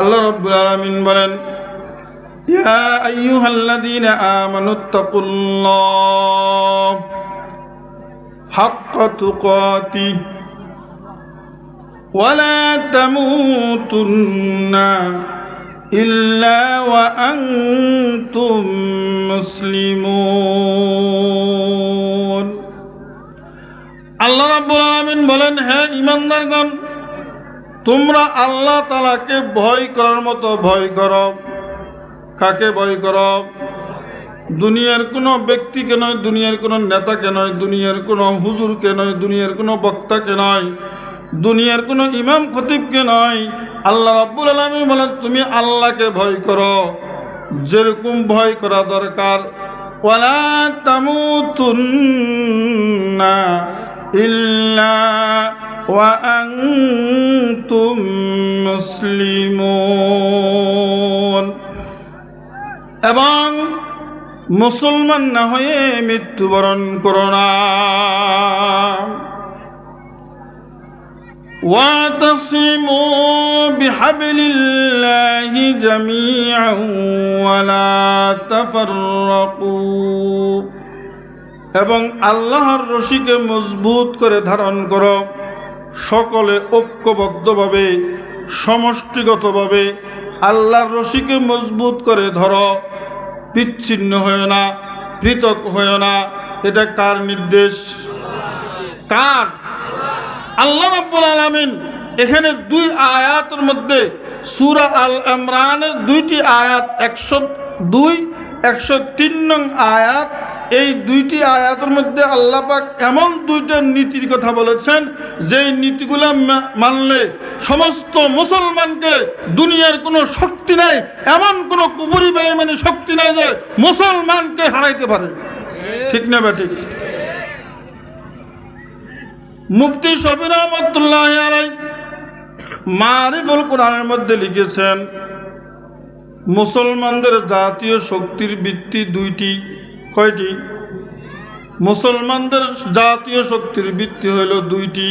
আল্লাহ রাব্বুল আলামিন বলেন, ইয়া আইয়ুহাল্লাযীনা আমানুত্তাকুল্লাহ হাক্কা তুকাতিহ ওয়া লা তামুতুন্না ইল্লা ওয়া আনতুম মুসলিমুন। আল্লাহ রাব্বুল আলামিন বলেন, হে ঈমানদারগণ, তোমরা আল্লাহ তাআলাকে ভয় করার মতো ভয় করো। কাকে ভয় করো? দুনিয়ার কোনো ব্যক্তিকে নয়, দুনিয়ার কোনো নেতাকে নয়, দুনিয়ার কোনো হুজুরকে নয়, দুনিয়ার কোনো বক্তাকে নয়, দুনিয়ার কোনো ইমাম খতিবকে নয়। আল্লাহ রাব্বুল আলামিন বলেন, তুমি আল্লাহকে ভয় করো যেরকম ভয় করা দরকার। ওয়ালা তামুতুন্না ইল্লা ওয়া আনতুম মুসলিমুন, এবং মুসলমান না হয়ে মৃত্যুবরণ করো না। ওয়াতাসিমু বিহাবলিল্লাহি জামিআন ওয়া লা তাফাররাকু, এবং আল্লাহর রশিকে মজবুত করে ধারণ করো। সকলে ঐক্যবদ্ধভাবে সমষ্টিগতভাবে আল্লাহর রশিকে মজবুত করে ধরো, বিচ্ছিন্ন হয় না, পৃথক হয় না। এটা কার নির্দেশ? কার? আল্লাহ রাব্বুল আলামিন এখানে দুই আয়াতের মধ্যে, সূরা আল ইমরানের দুইটি আয়াত, 102, 103 নং আয়াত, এই দুইটি আয়াতের মধ্যে আল্লাহ পাক এমন দুইটা নীতির কথা বলেছেন, যেই নীতিগুলো মানলে সমস্ত মুসলমানকে, দুনিয়ার কোনো শক্তি নাই, এমন কোনো কুফরি বেঈমানি শক্তি নাই যে মুসলমানকে হারাইতে পারে। ঠিক না বা ঠিক? মুফতি শফি রহমাতুল্লাহি আলাইহি মারিফুল কোরআনের মধ্যে লিখেছেন, মুসলমানদের জাতীয় শক্তির ভিত্তি দুইটি। কয়টি? মুসলমানদের জাতীয় শক্তির ভিত্তি হইল দুইটি।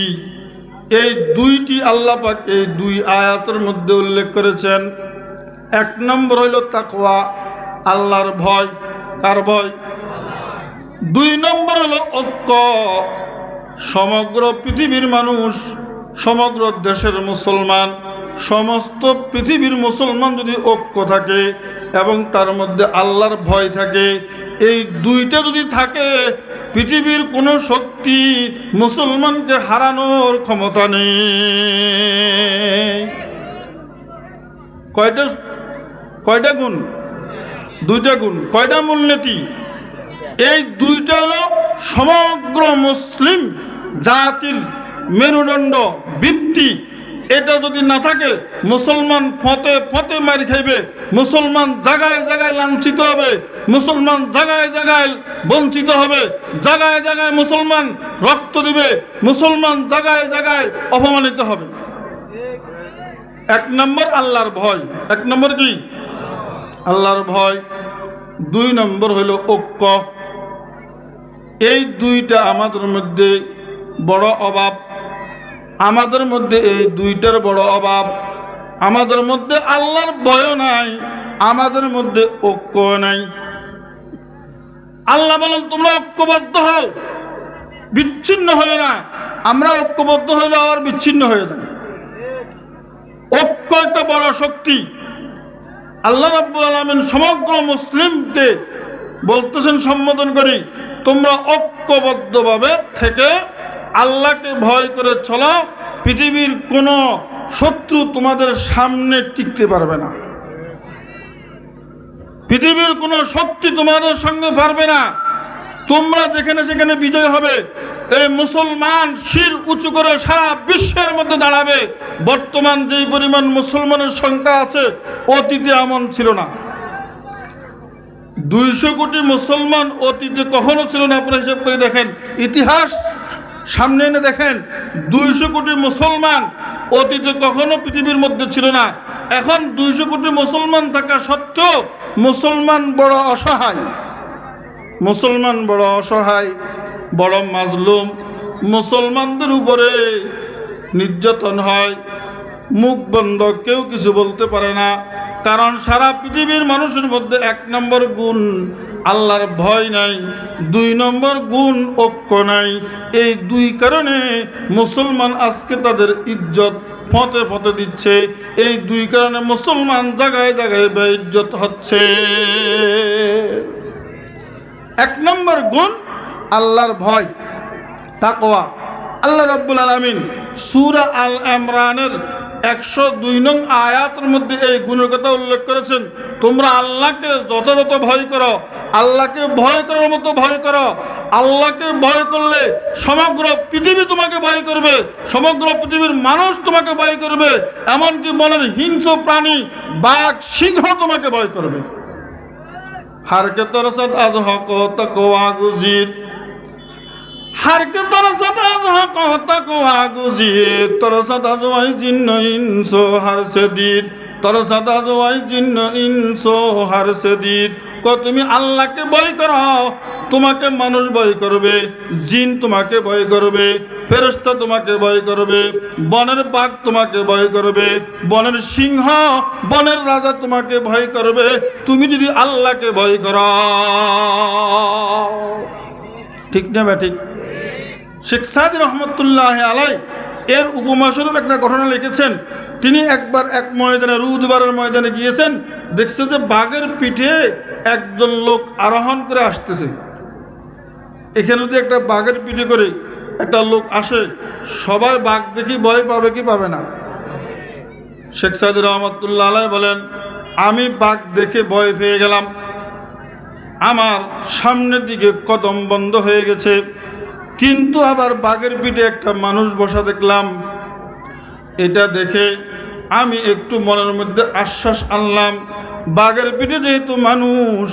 এই দুইটি আল্লাহ পাক এই দুই আয়াতের মধ্যে উল্লেখ করেছেন। এক নম্বর হইল তাকওয়া, আল্লাহর ভয়। কার ভয়? দুই নম্বর হলো ঐক্য। সমগ্র পৃথিবীর মানুষ, সমগ্র দেশের মুসলমান, সমস্ত পৃথিবীর মুসলমান যদি ঐক্য থাকে এবং তার মধ্যে আল্লাহর ভয় থাকে, এই দুইটা যদি থাকে, পৃথিবীর কোনো শক্তি মুসলমানকে হারানোর ক্ষমতা নেই। কয়টা গুণ? দুইটা গুণ। কয়টা মূলনীতি? এই দুইটা হলো সমগ্র মুসলিম জাতির মেরুদণ্ড, ভিত্তি। এটা যদি না থাকে, মুসলমান ফতে ফতে মারি খাইবে, মুসলমান জায়গায় জায়গায় লাঞ্ছিত হবে, মুসলমান জায়গায় জায়গায় বঞ্চিত হবে, জায়গায় জায়গায় মুসলমান রক্ত দিবে, মুসলমান জায়গায় জায়গায় অপমানিত হবে। এক নম্বর আল্লাহর ভয়। এক নম্বর কি? আল্লাহর ভয়। দুই নম্বর হইল ঐক্য। এই দুইটা আমাদের মধ্যে বড় অভাব। আমাদের মধ্যে এই দুইটার বড় অভাব। আমাদের মধ্যে আল্লাহর ভয় নাই, আমাদের মধ্যে ঐক্য নাই। আল্লাহ বলেন, তোমরা ঐক্যবদ্ধ হও, বিচ্ছিন্ন হয়ে না। আমরা ঐক্যবদ্ধ হইলে আবার বিচ্ছিন্ন হয়ে যাই। ঐক্য একটা বড় শক্তি। আল্লাহ রাব্বুল আলামিন সমগ্র মুসলিমকে বলতেছেন, সম্বোধন করি, তোমরা ঐক্যবদ্ধভাবে থেকে আল্লাহকে ভয় করে চলো। পৃথিবীর কোনো শত্রু তোমাদের সামনে টিকতে পারবে না, পৃথিবীর কোনো শক্তি তোমাদের সঙ্গে পারবে না। তোমরা যেখানে সেখানে বিজয় হবে। এই মুসলমান শির উঁচু করে সারা বিশ্বের মধ্যে দাঁড়াবে। বর্তমান যেই পরিমাণ মুসলমানের সংখ্যা আছে, অতীতে এমন ছিল না। 200 কোটি মুসলমান অতীতে কখনো ছিল না। আপনারা হিসাব করে দেখেন, ইতিহাস সামনে এনে দেখেন, 200 কোটি মুসলমান অতীতে কখনো পৃথিবীর মধ্যে ছিল না। এখন 200 কোটি মুসলমান থাকা সত্ত্বেও মুসলমান বড় অসহায়, মুসলমান বড় অসহায়, বড় মাজলুম। মুসলমানদের উপরে নির্যাতন হয়, মুখ বন্ধ, কেউ কিছু বলতে পারে না। কারণ সারা পৃথিবীর মানুষের মধ্যে 1 নম্বর গুণ আল্লাহর ভয় নাই, 2 নম্বর গুণ ঐক্য নাই। এই 2 কারণে মুসলমান আজকে তাদের ইজ্জত ফতে ফতে দিচ্ছে। এই 2 কারণে মুসলমান জায়গায় জায়গায় বেইজ্জত হচ্ছে। 1 নম্বর গুণ আল্লাহর ভয়, তাকওয়া। আল্লাহ রাব্বুল আলামিন সূরা আল ইমরানের 102 নং আয়াতের মধ্যে এই গুণের কথা উল্লেখ করেছেন। তোমরা আল্লাহকে যথাযথ ভয় করো, আল্লাহকে ভয় করার মতো ভয় করো। আল্লাহকে ভয় করলে সমগ্র পৃথিবী তোমাকে ভয় করবে, সমগ্র পৃথিবীর মানুষ তোমাকে ভয় করবে। এমনকি বলেন হিংস্র প্রাণী বাঘ সিংহ তোমাকে ভয় করবে। হারকে তরসাত আজ হক তাকওয়া গুজিত, হারকে তরসাত আজ হক তাকওয়া গুজিত, তরসাত আজ ওয়াই জিন্ন ইনসো হার সেদিত, তরসাত আজ ওয়াই জিন্ন ইনসো হার সেদিত। তুমি আল্লাহকে ভয় করো, তোমাকে মানুষ ভয় করবে, জিন তোমাকে ভয় করবে, ফেরেশতা তোমাকে ভয় করবে, বনের বাঘ তোমাকে ভয় করবে, বনের সিংহ, বনের রাজা তোমাকে ভয় করবে, তুমি যদি আল্লাহকে ভয় করো। ঠিক না ঠিক? শেখ সাদি রহমতুল্লাহ আলাই এর উপমাস্বরূপ একটা ঘটনা লিখেছেন। তিনি একবার এক ময়দানে, রুদবারের ময়দানে গিয়েছেন। দেখছে যে বাঘের পিঠে একজন লোক আরোহণ করে আসতেছে। এখানে যদি একটা বাঘের পিঠে করে একটা লোক আসে, সবাই বাঘ দেখি ভয় পাবে কি পাবে না? শেখ সাদি রহমতুল্লাহ আলাই বলেন, আমি বাঘ দেখে ভয় পেয়ে গেলাম। আমার সামনের দিকে কদম বন্ধ হয়ে গেছে, কিন্তু আবার বাঘের পিঠে একটা মানুষ বসা দেখলাম। এটা দেখে আমি একটু মনের মধ্যে আশ্বাস আনলাম, বাঘের পিঠে যেহেতু মানুষ,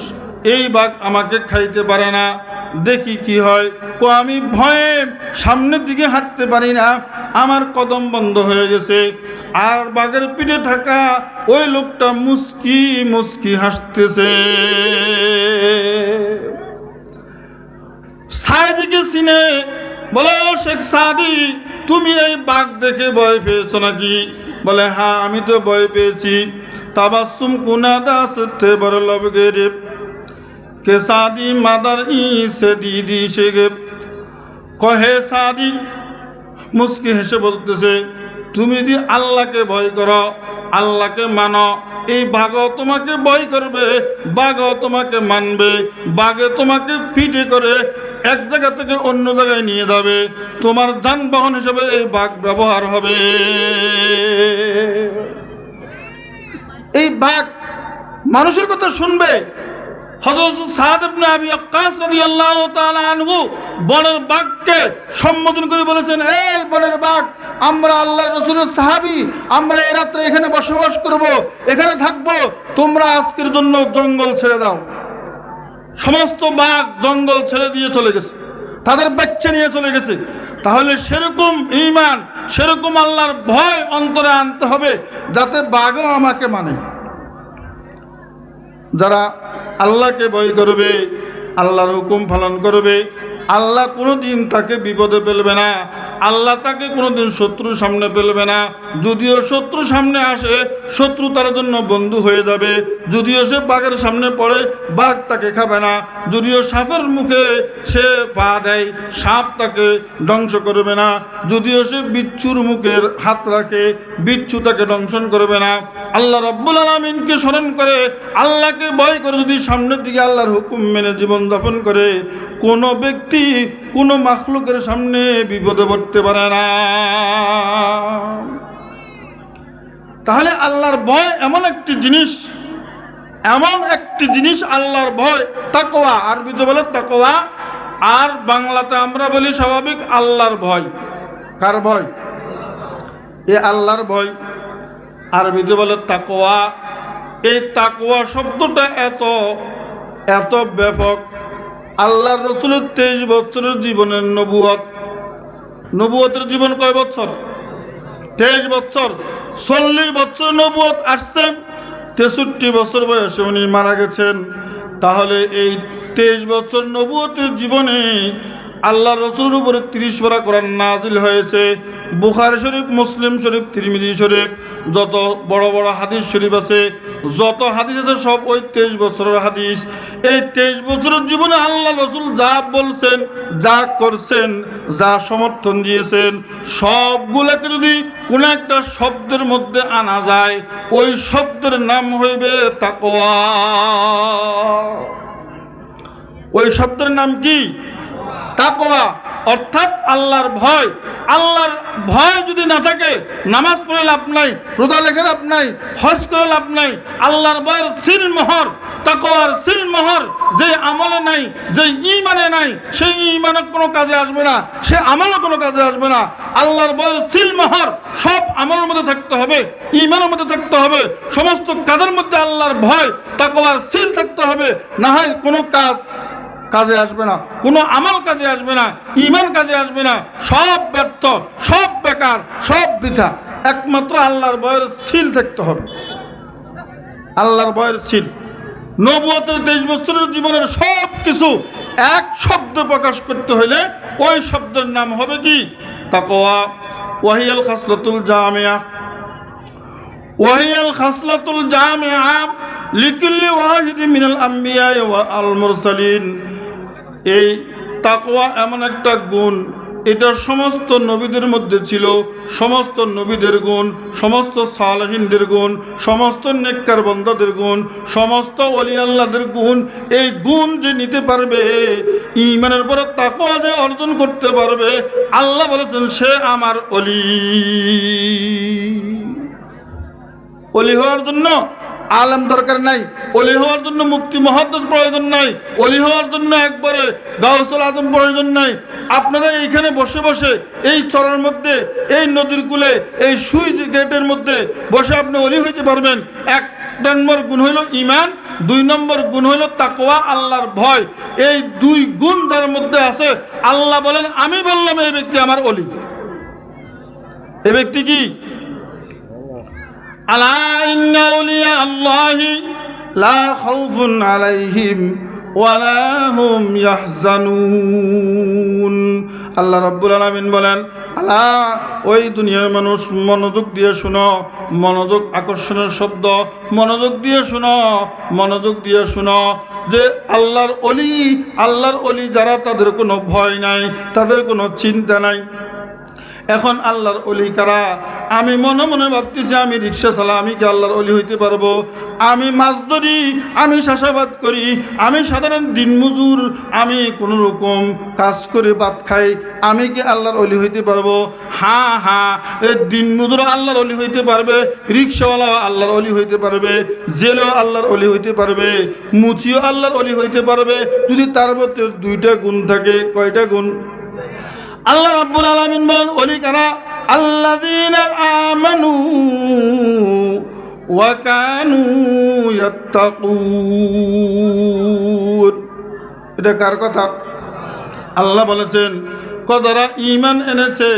এই বাঘ আমাকে খাইতে পারে না, দেখি কি হয়। আমি ভয়ে সামনের দিকে হাঁটতে পারি না, আমার কদম বন্ধ হয়ে গেছে। আর বাঘের পিঠে থাকা ওই লোকটা মুস্কি মুস্কি হাসতেছে। সাদিকে চিনে বলো, শেখ সাদি তুমি এই বাঘ দেখে ভয় পেয়েছো নাকি? বলে হ্যাঁ, আমি তো ভয় পেয়েছি। তাবাসসুম কুনাদা সতে বড় লবগে রে কে সাদি মাদার ই সে দিদি সে গে। কহে সাদি মুস্কি হেসে বলতেছে, তুমি যদি আল্লাহকে ভয় করো, আল্লাহকে মানো, এই বাঘও তোমাকে ভয় করবে, বাঘও তোমাকে মানবে, বাঘে তোমাকে পিঠে করে এক জায়গা থেকে অন্য জায়গায় নিয়ে যাবে, তোমার যানবাহন হিসেবে এই বাঘ ব্যবহার হবে। এই বাঘ মানুষের কথা শুনবে। হযরত সাদ ইবনে আবি ওয়াক্কাস রাদিয়াল্লাহু তাআলা আনহু বনের বাঘকে সম্বোধন করে বলেছেন, এই বনের বাঘ, আমরা আল্লাহর রাসূলের সাহাবী, আমরা এই রাত্রে এখানে বসবাস করব, এখানে থাকব, তোমরা আজকের জন্য জঙ্গল ছেড়ে দাও। সমস্ত বাঘ জঙ্গল ছেড়ে দিয়ে চলে গেছে, তাদের বাচ্চা নিয়ে চলে গেছে। তাহলে সেরকম ঈমান, সেরকম আল্লাহর ভয় অন্তরে আনতে হবে, যাতে বাঘও আমাকে মানে। যারা আল্লাহকে ভয় করবে, আল্লাহর হুকুম পালন করবে, আল্লাহ কোনোদিন তাকে বিপদে ফেলবে না, আল্লাহ তাকে কোনোদিন শত্রুর সামনে ফেলবে না। যদিও শত্রু সামনে আসে, শত্রু তার জন্য বন্ধু হয়ে যাবে। যদিও সে বাঘের সামনে পড়ে, বাঘ তাকে খাবে না। যদিও সাপের মুখে সে পা দেয়, সাপ তাকে ধ্বংস করবে না। যদিও সে বিচ্ছুর মুখের হাত রাখে, বিচ্ছু তাকে দংশন করবে না। আল্লাহ রাব্বুল আলামিনকে স্মরণ করে, আল্লাহকে ভয় করে যদি সামনের দিকে আল্লাহর হুকুম মেনে জীবনযাপন করে, কোনো ব্যক্তি কোনো মাখলুকের সামনে বিপদে পড়তে পারে না। তাহলে আল্লাহর ভয় এমন একটি জিনিস, এমন একটি জিনিস আল্লাহর ভয়, তাকওয়া। আরবিতে বলে তাকওয়া, আর বাংলাতে আমরা বলি স্বাভাবিক আল্লাহর ভয়। কার ভয়? এ আল্লাহর ভয়। আরবিতে বলে তাকওয়া। এই তাকওয়া শব্দটা এত এত ব্যাপক। আল্লাহর রাসূলের 23 বছরের জীবনের নবুয়ত, নবুয়তের জীবন কয় বছর? 23 বছর। 40 বছর নবুয়ত আসছে, 63 বছর বয়সে উনি মারা গেছেন। তাহলে এই 23 বছর নবুয়তের জীবনে আল্লাহ রসুলের উপরে 30 পারা কোরআন নাজিল হয়েছে। বুখারী শরীফ, মুসলিম শরীফ, তিরমিজি শরীফ, যত বড় বড় হাদিস শরীফ আছে, যত হাদিস আছে সব ওই 23 বছরের হাদিস। এই 23 বছরের জীবনে আল্লাহ রসুল যা বলছেন, যা করছেন, যা সমর্থন দিয়েছেন, সবগুলোকে যদি কোনো একটা শব্দের মধ্যে আনা যায়, ওই শব্দের নাম হইবে তাকওয়া। ওই শব্দের নাম কি? তাকওয়া, অর্থাৎ আল্লাহর ভয়। আল্লাহর ভয় যদি না থাকে, নামাজ পড়ে লাভ নাই, রোজা রেখে লাভ নাই, হজ করে লাভ নাই। আল্লাহর ভয়ের সিল মোহর, তাকওয়ার সিল মোহর যে আমলে নাই, যে ঈমানে নাই, সেই ঈমানও কোনো কাজে আসবে না, সে আমলও কোনো কাজে আসবে না। আল্লাহর ভয়ের সিল মোহর সব আমলের মধ্যে থাকতে হবে, ঈমানের মধ্যে থাকতে হবে, সমস্ত কাজের মধ্যে আল্লাহর ভয়, তাকওয়ার সিল থাকতে হবে। না হয় কোনো কাজে আসবে না, কোনো আমল কাজে আসবে না, ঈমান কাজে আসবে না, সব ব্যর্থ, সব বেকার, সব বৃথা। একমাত্র আল্লাহর ভয়ের সিল থাকতে হবে, আল্লাহর ভয়ের সিল। নবুয়তের 23 বছরের জীবনের সব কিছু এক শব্দ প্রকাশ করতে হলে ওই শব্দের নাম হবে কি? তাকওয়া। ওয়াহিয়াল খাসলাতুল জামিয়া, ওয়াহিয়াল খাসলাতুল জামিয়া লিকুল্লি ওয়াহিদিন মিনাল আম্বিয়া ওয়াল মুরসালিন। এই তাকওয়া এমন একটা গুণ, এটা সমস্ত নবীদের মধ্যে ছিল, সমস্ত নবীদের গুণ, সমস্ত সালেহিনদের গুণ, সমস্ত নেককার বান্দাদের গুণ, সমস্ত ওলি আল্লাহদের গুণ। এই গুণ যে নিতে পারবে, ঈমানের পরে তাকওয়া যে অর্জন করতে পারবে, আল্লাহ বলেছেন সে আমার ওলি। ওলি হওয়ার জন্য আলেম দরকার নাই, ওলি হওয়ার জন্য মুফতি মুহাদ্দিস প্রয়োজন নাই, ওলি হওয়ার জন্য একবারে গাউসুল আজম প্রয়োজন নাই। আপনারা এইখানে বসে বসে এই চরের মধ্যে, এই নদীর কূলে, এই সুইচ গেটের মধ্যে বসে আপনি ওলি হইতে পারবেন। 1 নম্বর গুণ হইল ঈমান, 2 নম্বর গুণ হইল তাকওয়া, আল্লাহর ভয়। এই 2 গুণ যার মধ্যে আছে, আল্লাহ বলেন আমি বললাম এই ব্যক্তি আমার ওলি। এই ব্যক্তি কি? আলা ইন্না আউলিয়া আল্লাহি লা খাউফুন আলাইহিম ওয়ালা হুম ইয়াহজানুন। আল্লাহ রাব্বুল আলামিন বলেন, আলা, ওই দুনিয়ার মানুষ মনোযোগ দিয়ে শুনো, মনোযোগ আকর্ষণের শব্দ, মনোযোগ দিয়ে শুনো, মনোযোগ দিয়ে শুনো যে আল্লাহর অলি যারা, তাদের কোনো ভয় নাই, তাদের কোনো চিন্তা নাই। এখন আল্লাহর অলি কারা? আমি মনে মনে ভাবতেছি আমি রিক্সা চালা, আমি কি আল্লাহর অলি হইতে পারবো? আমি মাছ ধরি, আমি চাষাবাদ করি, আমি সাধারণ দিনমজুর, আমি কোনো রকম কাজ করে ভাত খাই, আমি কি আল্লাহর অলি হইতে পারবো? হ্যাঁ, এই দিনমজুর আল্লাহর অলি হইতে পারবে, রিক্সাওয়ালা আল্লাহর অলি হইতে পারবে, জেলও আল্লাহর অলি হইতে পারবে, মুচিও আল্লাহর অলি হইতে পারবে, যদি তার মধ্যে 2টা গুণ থাকে। কয়টা গুণ? আল্লাহ রাব্বুল আলামিন বলেন ওলি কারা? আল্লাযীনা আমানু ওয়া কানু ইয়াত্তাকুন। এটা কার কথা? আল্লাহ বলেছেন যারা ঈমান এনেছে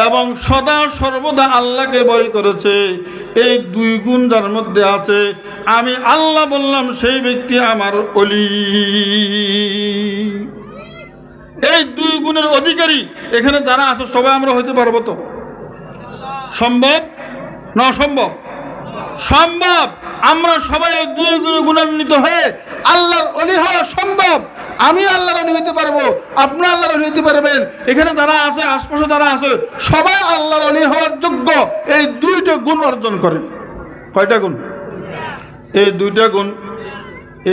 এবং সদা সর্বদা আল্লাহকে ভয় করেছে, এই 2 গুণ যার মধ্যে আছে, আমি আল্লাহ বললাম সেই ব্যক্তি আমার ওলি। এই 2 গুণের অধিকারী এখানে যারা আছে সবাই আমরা হইতে পারবো তো? সম্ভব না অসম্ভব? সম্ভব। আমরা সবাই 2 গুণান্বিত হয়ে আল্লাহর ওলি হওয়া সম্ভব। আমি আল্লাহর ওলি হইতে পারবো, আপনি আল্লাহর ওলি হইতে পারবেন। এখানে যারা আছে, আশপাশে যারা আছে, সবাই আল্লাহর ওলি হওয়ার যোগ্য। এই 2টা গুণ অর্জন করেন। কয়টা গুণ? এই 2টা গুণ।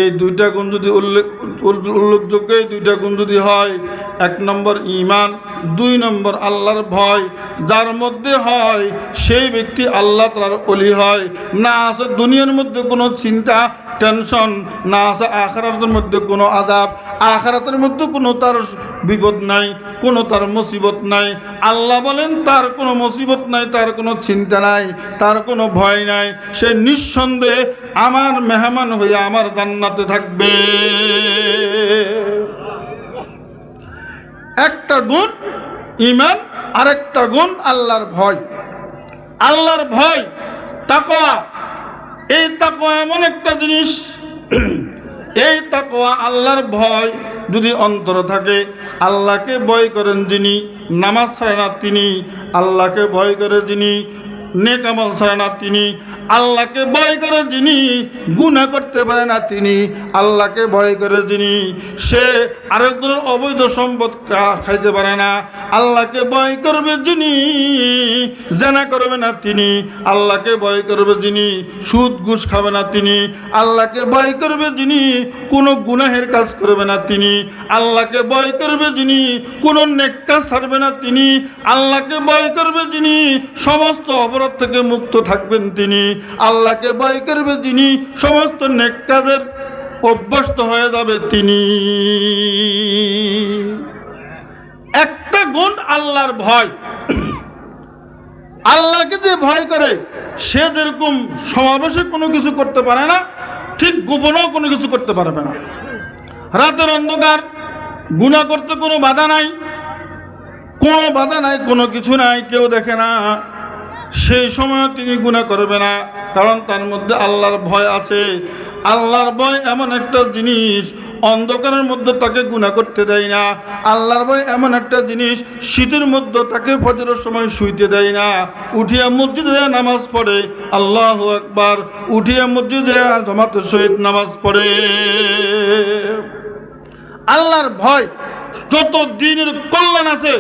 এই 2টা গুণ যদি উল্লেখযোগ্য, এই 2টা গুণ যদি হয়, 1 নম্বর ঈমান, 2 নম্বর আল্লাহর ভয় যার মধ্যে হয়, সেই ব্যক্তি আল্লাহ তাআলার ওলি হয়। না আছে দুনিয়ার মধ্যে কোনো চিন্তা টেনশন, না আছে আখিরাতের মধ্যে কোনো আযাব, আখিরাতের মধ্যে কোনো তার বিপদ নাই, কোনো তার মুসিবত নাই। আল্লাহ বলেন তার কোনো মুসিবত নাই, তার কোনো চিন্তা নাই, তার কোনো ভয় নাই। সে নিঃসন্দেহে আমার মেহমান হয়ে আমার জান্নাতে থাকবে। একটা গুণ ঈমান, আরেকটা গুণ আল্লাহর ভয়। আল্লাহর ভয়, তাকওয়া। এই তাকওয়া এমন একটা জিনিস, এই তাকওয়া আল্লাহর ভয় যদি অন্তরে থাকে, আল্লাহকে ভয় করেন যিনি, নামাজ ছাড়ে না তিনি, আল্লাহকে ভয় করে যিনি, নেক আমল ছাড়ে না তিনি, আল্লাহকে ভয় করে যিনি, গুনাহ করতে পারে না তিনি, আল্লাহকে ভয় করে যিনি, সে আরেকজনের অবৈধ সম্পদ খাইতে পারে না, আল্লাহকে ভয় করবে যিনি, জেনা করবে না তিনি, আল্লাহকে ভয় করবে যিনি, সুদ ঘুষ খাবে না তিনি, আল্লাহকে ভয় করবে যিনি, কোনো গুনাহের কাজ করবে না তিনি, আল্লাহকে ভয় করবে যিনি, কোনো নেক কাজ ছাড়বে না তিনি, আল্লাহকে ভয় করবে যিনি, সমস্ত অপরাধ থেকে মুক্ত থাকবেন তিনি, আল্লাহকে ভয় করবে যিনি, সমস্ত নেক কাজের অভ্যস্ত হয়ে যাবে তিনি। একটা গুণ আল্লাহর ভয়। আল্লাহকে যে ভয় করে সে যেরকম সমাবেশে কোনো কিছু করতে পারে না, ঠিক গোপনেও কোনো কিছু করতে পারবে না। রাতের অন্ধকার, গুনাহ করতে কোনো বাধা নাই, কোনো বাধা নাই, কোনো কিছু নাই, কেউ দেখে না, সেই সময় তিনি গুনাহ করবে না, কারণ তার মধ্যে আল্লাহর ভয় আছে। আল্লাহর ভয় এমন একটা জিনিস, অন্ধকারের মধ্যে তাকে গুনাহ করতে দেয় না। আল্লাহর ভয় এমন একটা জিনিস, শীতের মধ্যে তাকে ফজরের সময় শুইতে দেয় না। উঠিয়া মসজিদে নামাজ পড়ে, আল্লাহু আকবার, উঠিয়া মসজিদে জামাতের সহিত নামাজ পড়ে। আল্লাহর ভয়, যত দিনের কল্যাণ আছে,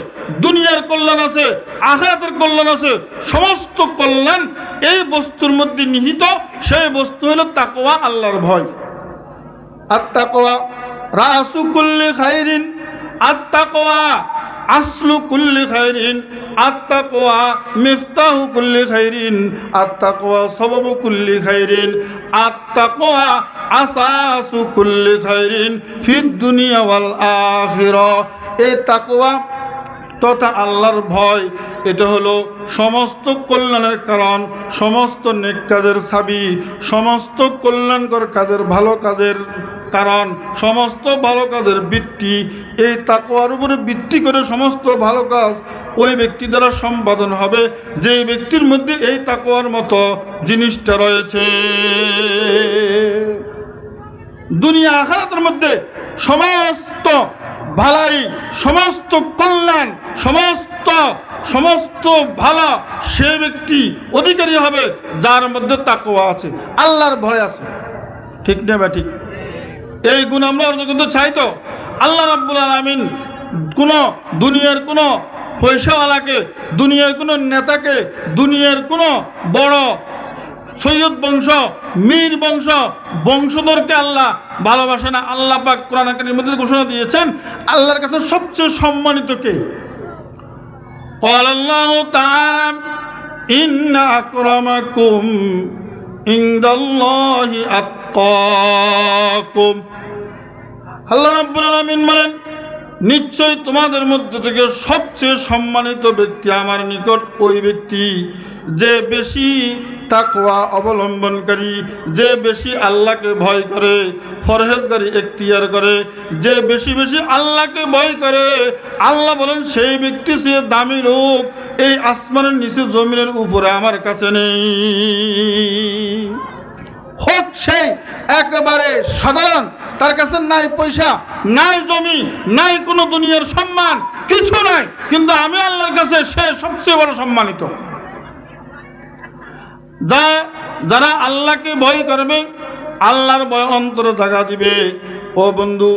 দুনিয়ার কল্যাণ আছে, আখিরাতের কল্যাণ আছে, সমস্ত কল্যাণ এই বস্তুর মধ্যে নিহিত। সেই বস্তু হলো তাকওয়া, আল্লাহর ভয়। আত-তাকওয়া রাসু কুল্লি খাইরিন, আত-তাকওয়া আসলু কুল্লি খাইরিন, আত-তাকওয়া মিফতাহু কুল্লি খাইরিন, আত-তাকওয়া সাবাবু কুল্লি খাইরিন, আত-তাকওয়া আসাসু কুল্লি খাইরিন ফিদ দুনিয়া ওয়াল আখিরাহ। এই তাকওয়া তথা আল্লাহর ভয়, এটা হলো সমস্ত কল্যাণের কারণ, সমস্ত নেক কাজের চাবি, সমস্ত কল্যাণকর কাজের, ভালো কাজের কারণ, সমস্ত ভালো কাজের ভিত্তি। এই তাকওয়ার উপরে ভিত্তি করে সমস্ত ভালো কাজ ওই ব্যক্তি দ্বারা সম্পাদন হবে যে ব্যক্তির মধ্যে এই তাকওয়ার মতো জিনিসটা রয়েছে। দুনিয়া আখিরাতের মধ্যে সমস্ত ভালাই, সমস্ত কল্যাণ, সমস্ত ভালো সে ব্যক্তি অধিকারী হবে যার মধ্যে তাকওয়া আছে, আল্লাহর ভয় আছে। ঠিক না বা ঠিক? এই গুণ আমরা অর্জন করতে চাই তো আল্লাহ রাব্বুল আলামিন কোনো দুনিয়ার কোনো পয়সাওয়ালাকে, দুনিয়ার কোনো নেতাকে, দুনিয়ার কোনো বড় সৈয়দ বংশ, মীর বংশ, বংশধরকে আল্লাহ ভালোবাসে না। আল্লাহ পাক কোরআন কারীমের মধ্যে ঘোষণা দিয়েছেন আল্লাহর কাছে সবচেয়ে সম্মানিত কে? ক্বালাল্লাহু তাআলা ইন্না আকরামাকুম ইনদাল্লাহি আতকাকুম। আল্লাহ রাব্বুল আলামিন বলেন, নিশ্চয় তোমাদের মধ্যে থেকে সবচেয়ে সম্মানিত ব্যক্তি আমার নিকট ওই ব্যক্তি যে বেশি তাকওয়া অবলম্বনকারী, যে বেশি আল্লাহকে ভয় করে, পরহেজগারি এখতিয়ার করে, যে বেশি বেশি আল্লাহকে ভয় করে। আল্লাহ বলেন সেই ব্যক্তি সে দামি লোক এই আসমানের নিচে জমিনের উপরে আমার কাছে নেই। হোক সেই একেবারে সাধারণ, তার কাছে নাই পয়সা, নাই জমি, নাই কোনো দুনিয়ার সম্মান, কিছু নাই, কিন্তু আমি আল্লাহর কাছে সে সবচেয়ে বড় সম্মানিত। যারা আল্লাহকে ভয় করবে, আল্লাহর ভয় অন্তরে জায়গা দিবে। ও বন্ধু,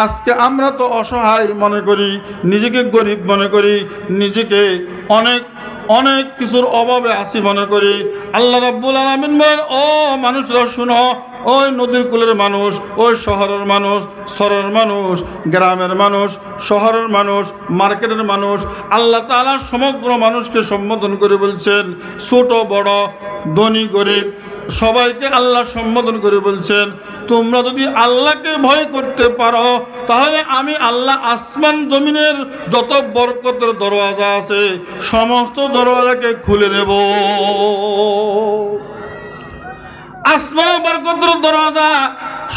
আজকে আমরা তো অসহায় মনে করি, নিজেকে গরিব মনে করি, নিজেকে অনেক অনেক কিছুর অভাবে আছি মনে করি। আল্লাহ রাব্বুল আলামিন বলেন, ও মানুষরা শুনো, ওই নদীর কূলের মানুষ, ওই শহরের মানুষ, শহরের মানুষ, গ্রামের মানুষ, শহরের মানুষ, মার্কেটের মানুষ, আল্লাহ তাআলা সমগ্র মানুষকে সম্বোধন করে বলছেন, ছোট বড়, ধনী গরিব, সবাইকে আল্লাহ সম্বোধন করে বলছেন, তোমরা যদি আল্লাহকে ভয় করতে পারো তাহলে আমি আল্লাহ আসমান জমিনের যত বরকতের দরওয়াজা আছে সমস্ত দরওয়াজাকে খুলে দেব। আসমানের বরকতের দরওয়াজা,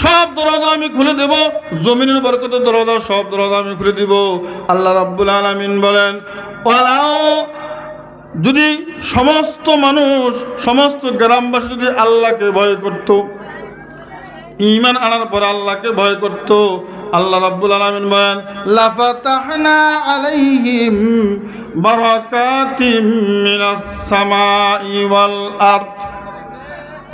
সব দরওয়াজা আমি খুলে দেব, জমিনের বরকতের দরওয়াজা, সব দরওয়াজা আমি খুলে দিব। আল্লাহ রাব্বুল আলামিন বলেন, ওয়ালাউ যদি সমস্ত মানুষ, সমস্ত গ্রামবাসী যদি আল্লাহকে ভয় করত, ঈমান আনার পর আল্লাহকে ভয় করত, আল্লাহ রাব্বুল আলামিন বলেন লাফাতাহনা আলাইহিম বারাকাতিম মিনাস সামাই ওয়াল আরদ,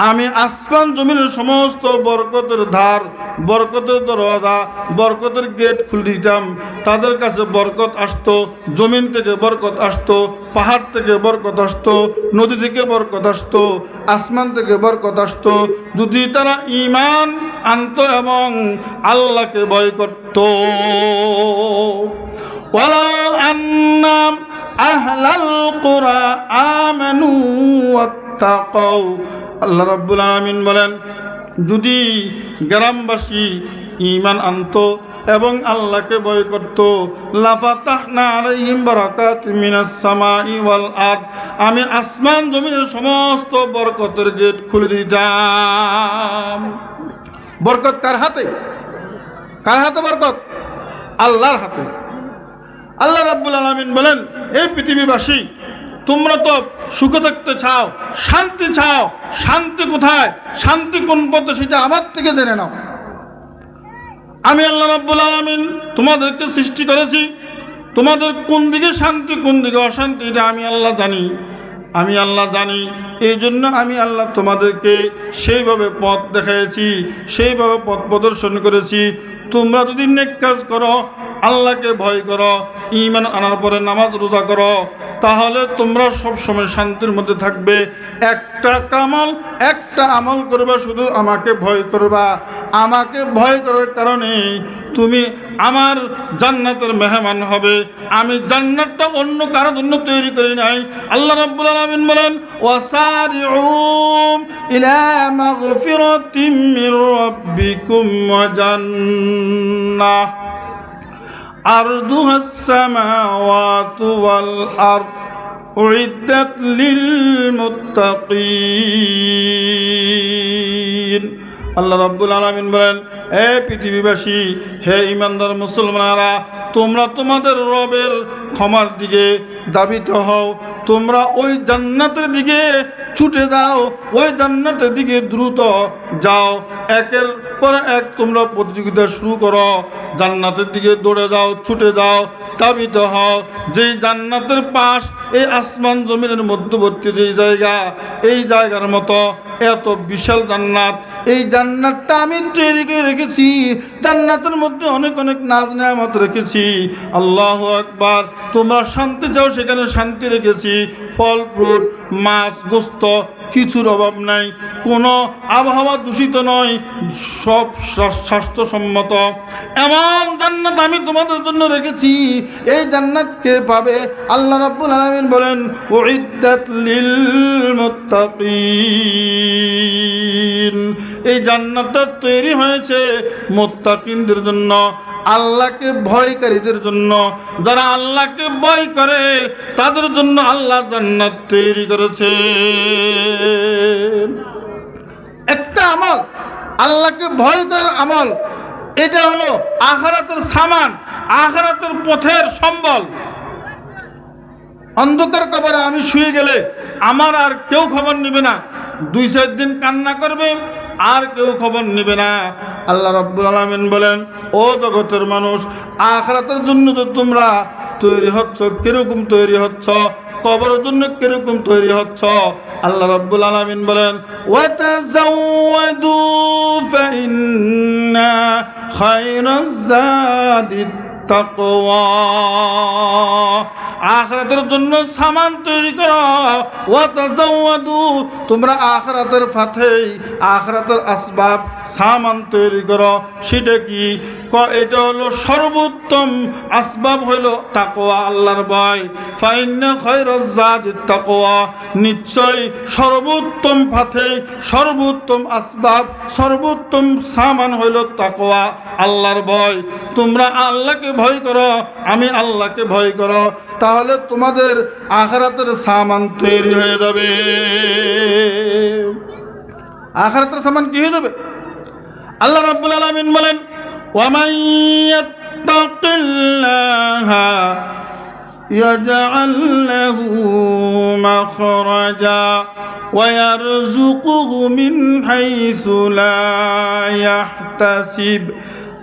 আমি আসমান জমিনের সমস্ত বরকতের ধার, বরকতের দরওয়াজা, বরকতের গেট খুলে দিতাম। তাদের কাছে বরকত আসতো, জমিন থেকে বরকত আসতো, পাহাড় থেকে বরকত আসতো, নদী থেকে বরকত আসতো, আসমান থেকে বরকত আসতো, যদি তারা ঈমান আনতো এবং আল্লাহকে ভয় করত। ওয়ালাউ আন্না আহলাল কুরা আমানু ওয়াত্তাকাউ, আল্লাহ রাব্বুল আলামিন বলেন যদি গ্রামবাসী ঈমান আনতো এবং আল্লাহকে ভয় করত, লাফাতাহনা আলাইহিম বারাকাতিম মিনাস সামাই ওয়াল আরদ, আমি আসমান জমিনের সমস্ত বরকতের গেট খুলে দিতাম। বরকত কার হাতে? কার হাতে বরকত? আল্লাহর হাতে। আল্লাহ রাব্বুল আলামিন বলেন এই পৃথিবীবাসী, তোমরা তো সুখে থাকতে চাও, শান্তি চাও, শান্তি কোথায়, শান্তি কোন পথে সেটা আমার থেকে জেনে নাও। আমি আল্লাহ রাব্বুল আলামিন তোমাদেরকে সৃষ্টি করেছি, তোমাদের কোন দিকে শান্তি কোন দিকে অশান্তি এটা আমি আল্লাহ জানি, আমি আল্লাহ জানি। এই জন্য আমি আল্লাহ তোমাদেরকে সেইভাবে পথ দেখাইছি, সেইভাবে পথ প্রদর্শন করেছি। তোমরা যদি নেক কাজ করো, আল্লাহকে ভয় করো, ঈমান আনার পরে নামাজ রোজা করো, তাহলে তোমরা সব সময় শান্তির মধ্যে থাকবে। একটা আমল করবা, শুধু আমাকে ভয় করবা। আমাকে ভয় করার কারণে তুমি আমার জান্নাতের মেহমান হবে। আমি জান্নাতটা অন্য কারোর জন্য তৈরি করি নাই। আল্লাহ রাব্বুল আলামিন বলেন ওয়াসারিউ ইলা মাগফিরাতিম মির রাব্বিকুম ওয়া জান্নাহ আরদুহাস সামাওয়াতু ওয়াল আরদ উইদ্দাত লিল মুত্তাকিন। আল্লাহ রাব্বুল আলামিন বলেন হে পৃথিবীবাসী, হে ঈমানদার মুসলমানেরা, তোমরা তোমাদের রবের ক্ষমার দিকে ধাবিত হও। তোমরা ওই জান্নাতের দিকে ছুটে যাও, ওই জান্নাতের দিকে দ্রুত যাও। একের পর এক তোমরা প্রতিযোগিতা শুরু করো, জান্নাতের দিকে দৌড়ে যাও, ছুটে যাও, ধাবিত হও। যেই জান্নাতের পাশ এই আসমান জমিনের মধ্যবর্তী যেই জায়গা, এই জায়গার মতো এত বিশাল জান্নাত, এই জান্নাতটা আমি তৈরি করে রেখেছি। জান্নাতের মধ্যে অনেক অনেক নাজ নেয়ামত রেখেছি। আল্লাহু আকবার। তোমরা শান্তি চাও, সেখানে শান্তি রেখেছি। ফল ফ্রুট, মাছ, গোস্ত কিছুর অভাব নাই। কোনো আবহাওয়া দূষিত নয়, সব স্বাস্থ্যসম্মত। এমন জান্নাত আমি তোমাদের জন্য রেখেছি। এই জান্নাতকে পাবে। আল্লাহ রাব্বুল আলামিন বলেন উইদ্দাত লিল মুত্তাকিন, এই জান্নাতটা তৈরি হয়েছে মুত্তাকিনদের জন্য, আল্লাহকে ভয়কারীদের জন্য। যারা আল্লাহকে ভয় করে তাদের জন্য আল্লাহ জান্নাত তৈরি করেছে। একটা আমল, আল্লাহকে ভয় করার আমল, এটা হলো আখিরাতের সামান, আখিরাতের পথের সম্বল। অন্ধকার কবরে আমি শুয়ে গেলে আমার আর কেউ খবর নেবে না। 2-4 দিন কান্না করবে, আর কেউ খবর নেবে না। আল্লাহ রাব্বুল আলামিন বলেন ও জগতের মানুষ, আখিরাতের জন্য তো তোমরা তৈরি হচ্ছ, কিরকম তৈরি হচ্ছ, কবরের জন্য কিরকম তৈরি হচ্ছ। আল্লাহ রাব্বুল আলামিন বলেন ওয়াতাযাওয়াদু ফাইন্না খায়রাজ যাদিত তাকওয়া, আখিরাতের জন্য সামান তৈরি করো। ওয়াতাযাওয়াদু, তোমরা আখিরাতের ফাতেই আখিরাতের আসবাব সামান তৈরি করো। সেটা কি? এটা হলো সর্বোত্তম আসবাব হলো তাকওয়া, আল্লাহর ভয়। ফাইন্না খায়রাজ যাদিত তাকওয়া, নিশ্চয় সর্বোত্তম ফাতে, সর্বোত্তম আসবাব, সর্বোত্তম সামান হলো তাকওয়া, আল্লাহর ভয়। তোমরা আল্লাহকে ভয় করো, আমি আল্লাহকে ভয় করো, তাহলে তোমাদের আখিরাতের সামান তৈরি হয়ে যাবে। আখিরাতের সামান কি হয়ে যাবে? আল্লাহ রাব্বুল আলামিন বলেন ওয়ামান ইয়াত্তাকিল্লাহা ইয়াজআল লাহু মাখরাজা ওয়া ইয়ারযুকুহু মিন হাইসু লা ইয়াহতাসিব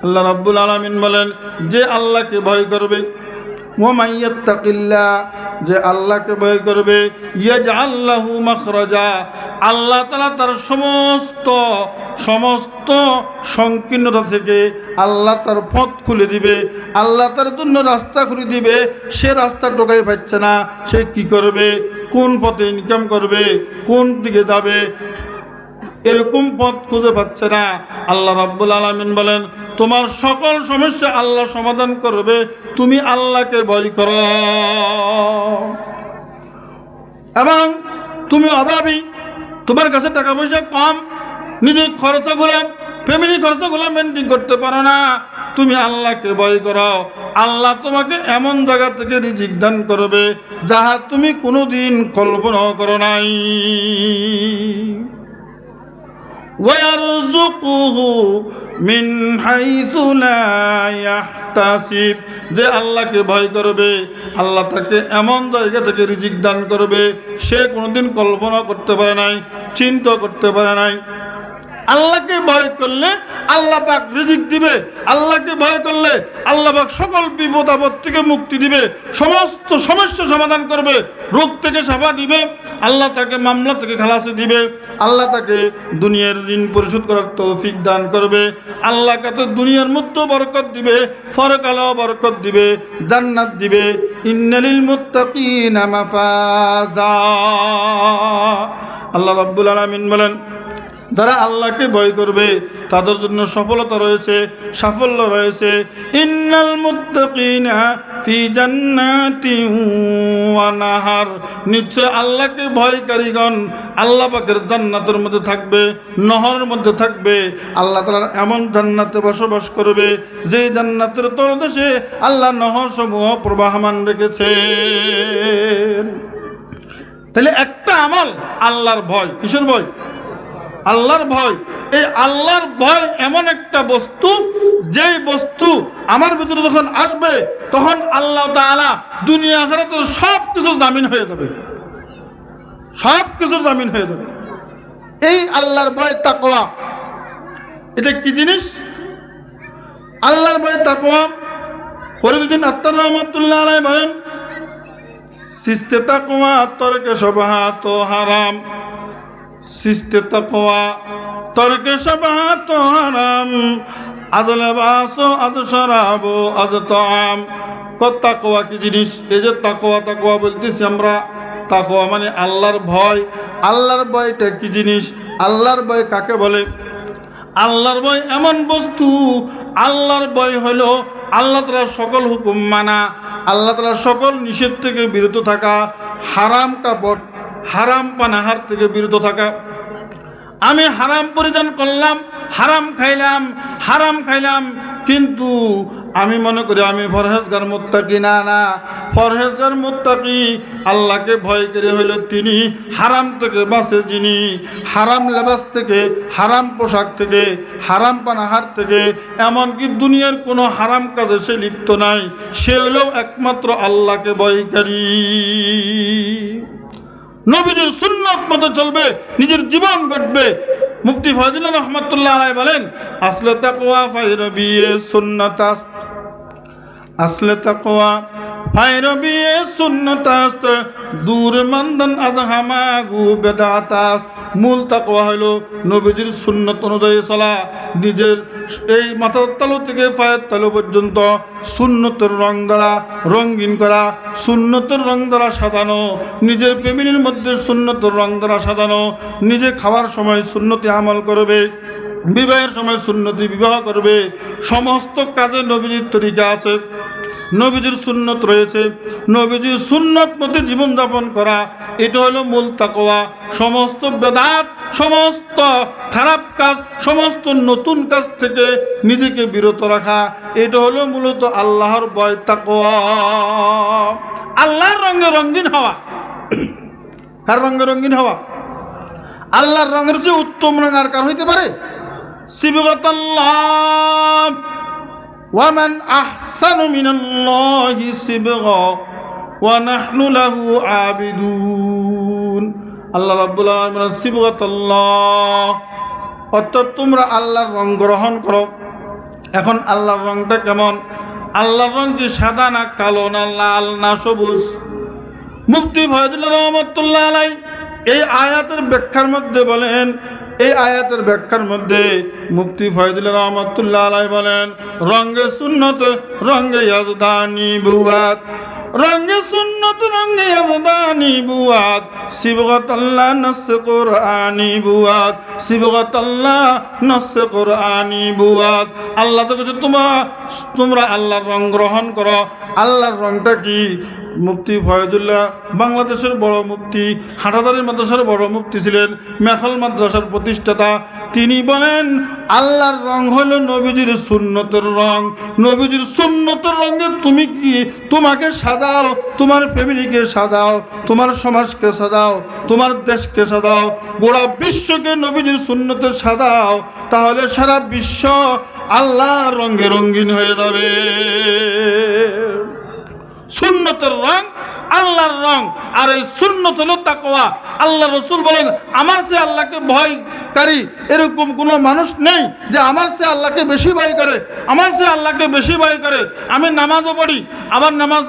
আল্লাহ রাব্বুল আলামিন বলেন, যে আল্লাহকে ভয় করবে, ওয়া মান ইয়াত্তাকিল্লাহ, যে আল্লাহকে ভয় করবে, ইয়াজআল লাহু মাখরাজা, আল্লাহ তাআলা তার সমস্ত সংকীর্ণতা থেকে আল্লাহ তার পথ খুলে দিবে, আল্লাহ তার জন্য রাস্তা খুলে দিবে। সে রাস্তা টোকাই পাচ্ছে না, সে কি করবে, কোন পথে ইনকাম করবে, কোন দিকে যাবে, এরকম পথ খুঁজে পাচ্ছে না। আল্লাহ রাব্বুল আলামিন বলেন, তোমার সকল সমস্যা আল্লাহ সমাধান করবে, তুমি আল্লাহকে ভয় করো। এবং তুমি অভাবী, তোমার কাছে টাকা পয়সা কম, নিজের খরচাগুলো, ফ্যামিলি খরচাগুলো মেনটেন করতে পারো না, তুমি আল্লাহকে ভয় করো। আল্লাহ তোমাকে এমন জায়গা থেকে রিজিক দান করবে যাহা তুমি কোনোদিন কল্পনাও করো নাই। ওয়ারযুকুহু মিন হাইসু লা ইয়াহতাসিব, যে আল্লাহকে ভয় করবে, আল্লাহ তাকে এমন জায়গা থেকে রিজিক দান করবে সে কোনোদিন কল্পনা করতে পারে নাই, চিন্তা করতে পারে নাই। আল্লাহকে ভয় করলে আল্লাহ পাক রিজিক দিবে, আল্লাহকে ভয় করলে আল্লাহ পাক সকল বিপদ আপদ থেকে মুক্তি দিবে, সমস্ত সমস্যা সমাধান করবে, রোগ থেকে সাফা দিবে, আল্লাহ তাকে মামলা থেকে খালাসি দিবে, আল্লাহ তাকে দুনিয়ার ঋণ পরিশোধ করার তৌফিক দান করবে, আল্লাহ কাছে দুনিয়ার মধ্যে বরকত দিবে, পরকালেও বরকত দিবে, জান্নাত দিবে। ইন্নালিল মুত্তাকিনা মাফাজা। আল্লাহ রাব্বুল আলামিন বলেন, যারা আল্লাহকে ভয় করবে তাদের জন্য সফলতা রয়েছে, সাফল্য রয়েছে। ইন্নাল মুত্তাকিনা ফি জান্নাতিন ওয়া নাহার, নিশ্চয় আল্লাহকে ভয়কারীগণ আল্লাহ পাকের জান্নাতের মধ্যে থাকবে, নহরের মধ্যে থাকবে। আল্লাহ তাআলা এমন জান্নাতে বসবাস করবে যে জান্নাতের তলদেশে আল্লাহ নহর সমূহ প্রবাহমান রেখেছেন। তাহলে একটা আমল আল্লাহর ভয়। কিসের ভয়? আল্লাহর ভয়। এই আল্লাহর ভয় এমন একটা বস্তু, যেই বস্তু আমার ভিতরে যখন আসবে তখন আল্লাহ তাআলা দুনিয়া আখিরাতের সব কিছু জামিন হয়ে যাবে, সব কিছুর জামিন হয়ে যাবে। এই আল্লাহর ভয় তাকওয়া, এটা কি জিনিস? আল্লাহর ভয় তাকওয়া। ফরিদুদ্দীন আত্তার রহমাতুল্লাহ আলাইহি বলেন, সিস্তে তাকওয়া তরকে শুবহাত হারাম, সিস্তে তাকওয়া তরকে শুবহাত হারাম, আদল বাস আদ শরাব আদ তাআম। তাকওয়া কি জিনিস? এই যে তাকওয়া বলতেছি আমরা, তাকওয়া মানে আল্লাহর ভয়। আল্লাহর ভয়টা কি জিনিস? আল্লাহর ভয় কাকে বলে? আল্লাহর ভয় এমন বস্তু, আল্লাহর ভয় হলো আল্লাহ তাআলার সকল হুকুম মানা, আল্লাহ তাআলার সকল নিষেধ থেকে বিরত থাকা, হারাম কাপড় হারাম পানাহার থেকে বিরত থাকা। আমি হারাম পরিধান করলাম, হারাম খাইলাম, কিন্তু আমি মনে করি আমি পরহেজগার মুত্তাকি। না, পরহেজগার মুত্তাকি আল্লাহকে ভয় করে হইল তিনি হারাম থেকে বাঁচে, যিনি হারাম লেবাস থেকে, হারাম পোশাক থেকে, হারাম পানাহার থেকে, এমনকি দুনিয়ার কোনো হারাম কাজে সে লিপ্ত নাই, সে হলো একমাত্র আল্লাহকে ভয়কারী। নবীজির সুন্নাত মতো চলবে, নিজের জীবন গড়বে। মুফতি ফজলুর রহমাতুল্লাহ আলাইহি বলেন, আসলে তাকওয়া ফায়রবিয়ে সুন্নাতাস, আসলে তাকওয়া ফায়রবিয়ে সুন্নাতাস, দূর মন্দন আযহামাগু বিদআতাস। মূল তাকওয়া হলো নবীজির সুন্নাত অনুযায়ী চলা, নিজের এই মাথার তালু থেকে পায়ের তালু পর্যন্ত সুন্নতের রং দ্বারা রঙিন করা, সুন্নতের রং দ্বারা সাজানো, নিজের ফ্যামিলির মধ্যে সুন্নতের রং দ্বারা সাজানো, নিজে খাওয়ার সময় সুন্নতি আমল করবে, বিবাহের সময় সুন্নতি বিবাহ করবে। সমস্ত কাজে নবীজির তরিকা আছে, নবীজির সুন্নত রয়েছে, নবীজির সুন্নত মতে জীবনযাপন করা, এটা হলো মূল তাকওয়া। সমস্ত বেদাত, সমস্ত খারাপ কাজ, সমস্ত নতুন কাজ থেকে নিজেকে বিরত রাখা, এটা হলো মূলত আল্লাহর ভয়, তাকওয়া। আল্লাহর রঙে রঙিন হওয়া। কার রঙে রঙিন হওয়া? আল্লাহর রঙের চেয়ে উত্তম রঙ আর কার হইতে পারে? সিবগাতাল্লাহ, ওয়ামান আহসানু মিনাল্লাহি সিবগা ওয়া নাহনু লাহু আবিদুন। আল্লাহ রাব্বুল আলামিন সিবগাতাল্লাহ, অর্থাৎ তোমরা আল্লাহর রং গ্রহণ করো। এখন আল্লাহর রংটা কেমন? আল্লাহর রং কি সাদা না কালো না লাল না সবুজ? মুফতি ফয়জুল্লাহ রহমাতুল্লাহ আলাই এই আয়াতের ব্যাখ্যার মধ্যে বলেন, এই আয়াতের ব্যাখ্যার মধ্যে মুফতি ফয়জুল্লাহ রহমাতুল্লাহ আলাই বলেন, রঙে সুন্নত রঙে ইয়াজদানি বুয়াত, রঙে সুন্নত রঙে ইয়াজদানি বুয়াত, সিবগাত আল্লাহ নস কোরআনি বুয়াত, সিবগাত আল্লাহ নস কোরআনি বুয়াত। আল্লাহ তো কিছু তোমরা আল্লাহর রং গ্রহণ করো। আল্লাহর রংটা কি? মুফতি ফয়জুল্লাহ বাংলাদেশের বড় মুফতি, হাটাদারি মাদ্রাসার বড় মুফতি ছিলেন, মেখল মাদ্রাসার প্রতিষ্ঠাতা। তিনি বলেন আল্লাহর রং হলো নবীজির সুন্নতের রং। নবীজির সুন্নতের রঙে তুমি কি তোমাকে সাজাও, তোমার ফ্যামিলিকে সাজাও, তোমার সমাজকে সাজাও, তোমার দেশকে সাজাও, গোটা বিশ্বকে নবীজির সুন্নতে সাজাও, তাহলে সারা বিশ্ব আল্লাহর রঙে রঙিন হয়ে যাবে। সুন্নতের রং আল্লাহর রং, আর এই সুন্নত হলো তাকওয়া। আল্লাহ রসুল বলেন আমার সে আল্লাহকে ভয়কারী এরকম কোনো মানুষ নেই যে আমার সে আল্লাহকে বেশি ভয় করে, আমার সে আল্লাহকে বেশি ভয় করে। আমি নামাজও পড়ি, আবার নামাজ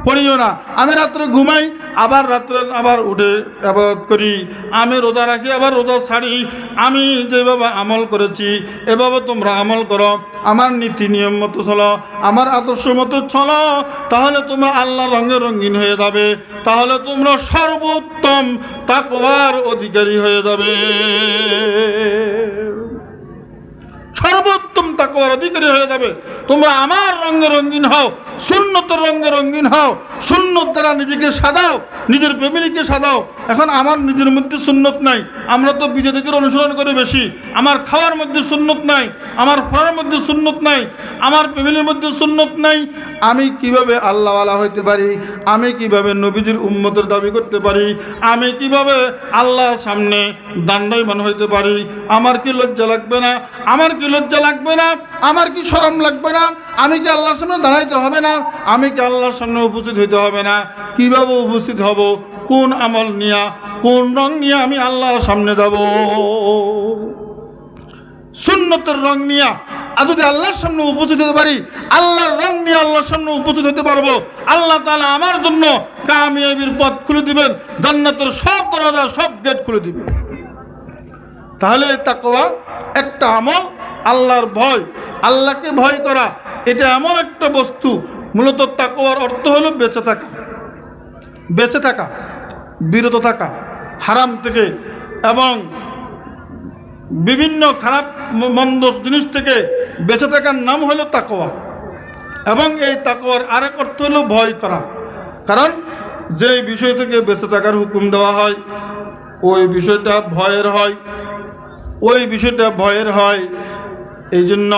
পড়িও না, আমি রাত্রে ঘুমাই, আবার রাত্রে আবার উঠে ইবাদত করি, আমি রোজা রাখি, আবার রোজা ছাড়ি। আমি যেভাবে আমল করেছি এভাবে তোমরা আমল করো, আমার নীতি নিয়ম মতো চলো, আমার আদর্শ মতো চলো, তাহলে তোমরা আল্লাহর রঙে রঙিন হয়ে যাবে, তাহলে তোমরা সর্বোত্তম তাকওয়ার অধিকারী হয়ে যাবে, সর্বোত্তম তাকওয়ার অধিকারী হয়ে যাবে। তোমরা আমার রঙে রঙিন হও, সুন্নতের রঙে রঙিন হও, সুন্নত দ্বারা নিজেকে সাজাও, নিজের ফ্যামিলিকে সাজাও। এখন আমার নিজের মধ্যে সুন্নত নাই, আমরা তো বিজেপিদের অনুসরণ করে বেশি। আমার খাওয়ার মধ্যে সুন্নত নাই, আমার পড়ার মধ্যে সুন্নত নাই, আমার ফ্যামিলির মধ্যে সুন্নত নাই। আমি কিভাবে আল্লাহওয়ালা হইতে পারি? আমি কিভাবে নবীজির উম্মতের দাবি করতে পারি? আমি কিভাবে আল্লাহর সামনে দাণ্ডায়মান হইতে পারি? আমার কি লজ্জা লাগবে না? আমার কি লজ্জা লাগবে না? আমার কি শরম লাগবে না? আমি কি আল্লাহর সামনে দাঁড়াইতে হবে না? আমি কি আল্লাহর সামনে উপস্থিত হইতে হবে না? কিভাবে উপস্থিত হব? কোন আমল নিয়া, কোন রং নিয়ে আমি আল্লাহর সামনে যাব? সুন্নতের রং নিয়া আর যদি আল্লাহর সামনে উপস্থিত হতে পারি, আল্লাহর রং নিয়ে আল্লাহর সামনে উপস্থিত হতে পারবো, আল্লাহ তাআলা আমার জন্য কামিয়াবির পথ খুলে দিবেন, জান্নাতের সব দরজা সব গেট খুলে দিবেন। তাহলে তাকওয়া একটা আমল, আল্লাহর ভয়, আল্লাহকে ভয় করা, এটা এমন একটা বস্তু। মূলত তাকওয়ার অর্থ হলো বেঁচে থাকা, বেঁচে থাকা, বিরত থাকা হারাম থেকে এবং বিভিন্ন খারাপ মন্দ জিনিস থেকে বেঁচে থাকার নাম হলো তাকওয়া। এবং এই তাকওয়ার আরেক অর্থ হলো ভয় করা। কারণ যে বিষয় থেকে বেঁচে থাকার হুকুম দেওয়া হয় ওই বিষয়টা ভয়ের হয়, ওই বিষয়টা ভয়ের হয়। এই জন্য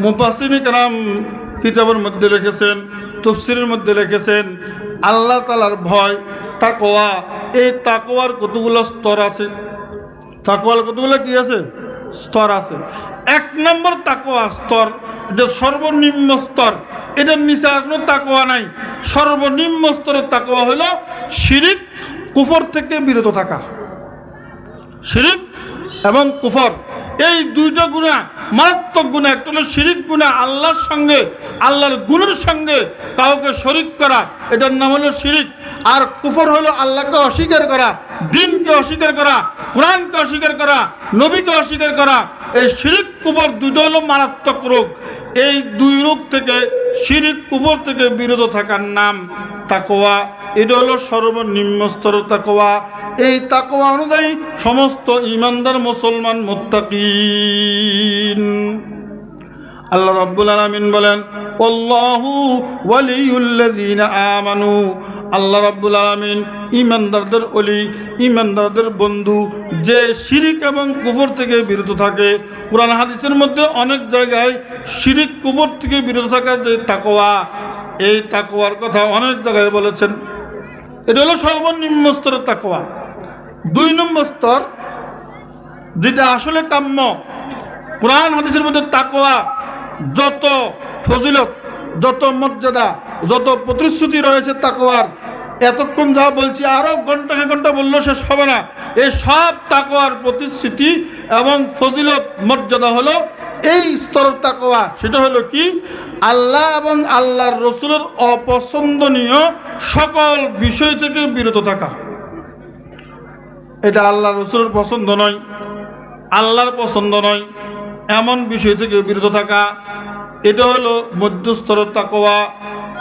মুফাসসিরিনে কেরাম কিতাবের মধ্যে লিখেছেন, তাফসীরের মধ্যে লিখেছেন, আল্লাহ তাআলার ভয় তাকওয়া, এই তাকওয়ার কতগুলো স্তর আছে। তাকওয়ার কতগুলো কি আছে? স্তর আছে। এক নম্বর তাকওয়া স্তর, এটা সর্বনিম্ন স্তর, এটার নিচে আর কোনো তাকওয়া নাই। সর্বনিম্ন স্তরের তাকওয়া হলো শিরিক কুফর থেকে বিরত থাকা। শিরিক এবং কুফর এই দুইটা গুনাহ মারাত্মক গুনাহ। একটা হলো শিরিক গুনাহ, আল্লাহর সঙ্গে, আল্লাহর গুণের সঙ্গে কাউকে শরীক করা, এটার নাম হলো শিরিক। আর কুফর হলো আল্লাহকে অস্বীকার করা, দ্বীনকে অস্বীকার করা, কোরআনকে অস্বীকার করা, নবীকে অস্বীকার করা। এই শিরিক কুফর দুটো হলো মারাত্মক রোগ। এই দুই রোগ থেকে, শিরিক কুফর থেকে বিরত থাকার নাম তাকওয়া। এটা হলো সর্বনিম্ন স্তরের তাকওয়া। এই তাকওয়া অনুযায়ী সমস্ত ঈমানদার মুসলমান মুত্তাকিন। আল্লাহ রাব্বুল আলামিন বলেন, আল্লাহু ওয়ালিয়ুল্লাযীনা আমানু। আল্লাহ রাব্বুল আলামিন ঈমানদারদের ওলি, ঈমানদারদের বন্ধু, যে শিরিক এবং কুফর থেকে বিরত থাকে। কুরআন হাদিসের মধ্যে অনেক জায়গায় শিরিক কুফর থেকে বিরত থাকা যে তাকওয়া, এই তাকওয়ার কথা অনেক জায়গায় বলেছেন। এটা হলো সর্বনিম্ন স্তরের তাকওয়া। দুই নম্বর স্তর, যেটা আসলে কাম্য, কুরআন হাদিসের মধ্যে তাকওয়া যত ফজিলত, যত মর্যাদা, যত প্রতিশ্রুতি রয়েছে তাকওয়ার, এতক্ষণ যা বলছি আরও ঘন্টাকে ঘন্টা বললেও শেষ হবে না। এই সব তাকওয়ার প্রতিশ্রুতি এবং ফজিলত মর্যাদা হলো এই স্তর তাকওয়া সেটা হলো কি? আল্লাহ এবং আল্লাহর রসুলের অপছন্দনীয় সকল বিষয় থেকে বিরত থাকা। এটা আল্লাহর রসুলের পছন্দ নয়, আল্লাহর পছন্দ নয়, এমন বিষয় থেকে বিরত থাকা, এটা হলো মধ্যস্তরের তাকওয়া।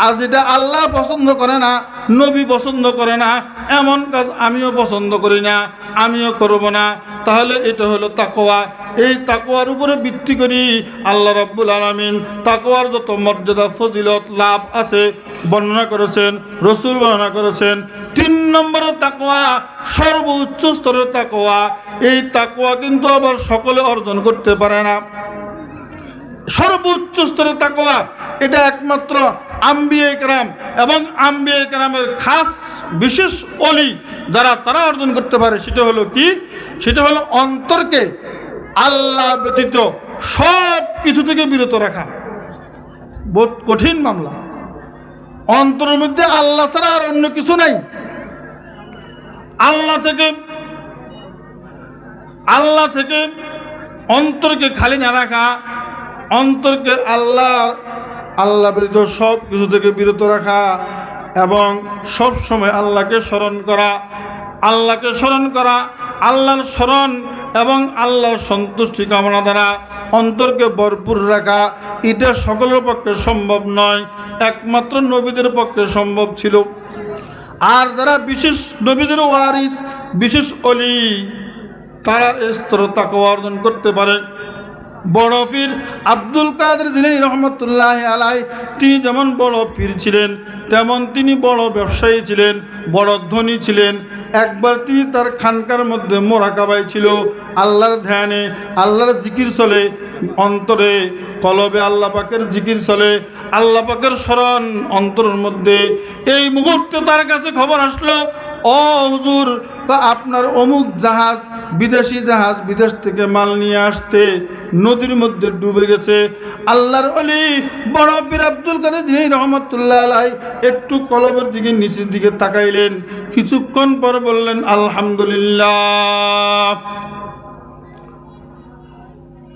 আর যেটা আল্লাহ পছন্দ করে না, নবী পছন্দ করে না, এমন কাজ আমিও পছন্দ করি না, আমিও করব না, তাহলে এটা হলো তাকওয়া। এই তাকওয়ার উপরে ভিত্তি করি আল্লাহ রাব্বুল আলামিন তাকওয়ার যত মর্যাদা ফজিলত লাভ আছে বর্ণনা করেছেন, রসুল বর্ণনা করেছেন। 3 নম্বরে তাকওয়া, সর্বোচ্চ স্তরের তাকওয়া। এই তাকওয়া কিন্তু আবার সকলে অর্জন করতে পারে না। সর্বোচ্চ স্তরের তাকওয়া এটা একমাত্র আম্বিয়া ইকরাম এবং আম্বিয়া ইকরামের খাস বিশেষ ওলি যারা, তারা অর্জন করতে পারে। সেটা হলো কি? সেটা হলো অন্তরকে আল্লাহ ব্যতীত সব কিছু থেকে বিরত রাখা। বহুত কঠিন মামলা। অন্তরের মধ্যে আল্লাহ ছাড়া আর অন্য কিছু নাই। আল্লাহ থেকে অন্তরকে খালি না রাখা, অন্তরকে আল্লাহ ব্যতীত সব কিছু থেকে বিরত রাখা এবং সব সময় আল্লাহকে স্মরণ করা, আল্লাহর স্মরণ এবং আল্লাহর সন্তুষ্টি কামনা দ্বারা অন্তরকে ভরপুর রাখা। এটা সকলের পক্ষে সম্ভব নয়, একমাত্র নবীদের পক্ষে সম্ভব ছিল। আর যারা বিশেষ নবীদের ওয়ারিস, বিশেষ ওলি, তারা স্তর তাকওয়া অর্জন করতে পারে। বড় পীর আব্দুল কাদের জিলানী রহমতুল্লাহ আলাইহি, তিনি যেমন বড় পীর ছিলেন, তেমন তিনি বড় ব্যবসায়ী ছিলেন, বড় ধনী ছিলেন। একবার তিনি তার খানকার মধ্যে মোরাকাবায় ছিল, আল্লাহর ধ্যানে, আল্লাহর জিকির চলে, অন্তরে কলবে আল্লাহ পাকের জিকির চলে, আল্লাহ পাকের স্মরণ অন্তরের মধ্যে। এই মুহূর্তে তার কাছে খবর আসলো, ও হুজুর, আপনার অমুক জাহাজ, বিদেশি জাহাজ, বিদেশ থেকে মাল নিয়ে আসতে নদীর মধ্যে ডুবে গেছে। আল্লাহর ওলি বড় পীর আব্দুল কাদের জিলানী রহমতুল্লাহ আলাইহি একটু কলবের দিকে, নিচের দিকে তাকাইলেন, কিছুক্ষণ পর বললেন আলহামদুলিল্লাহ।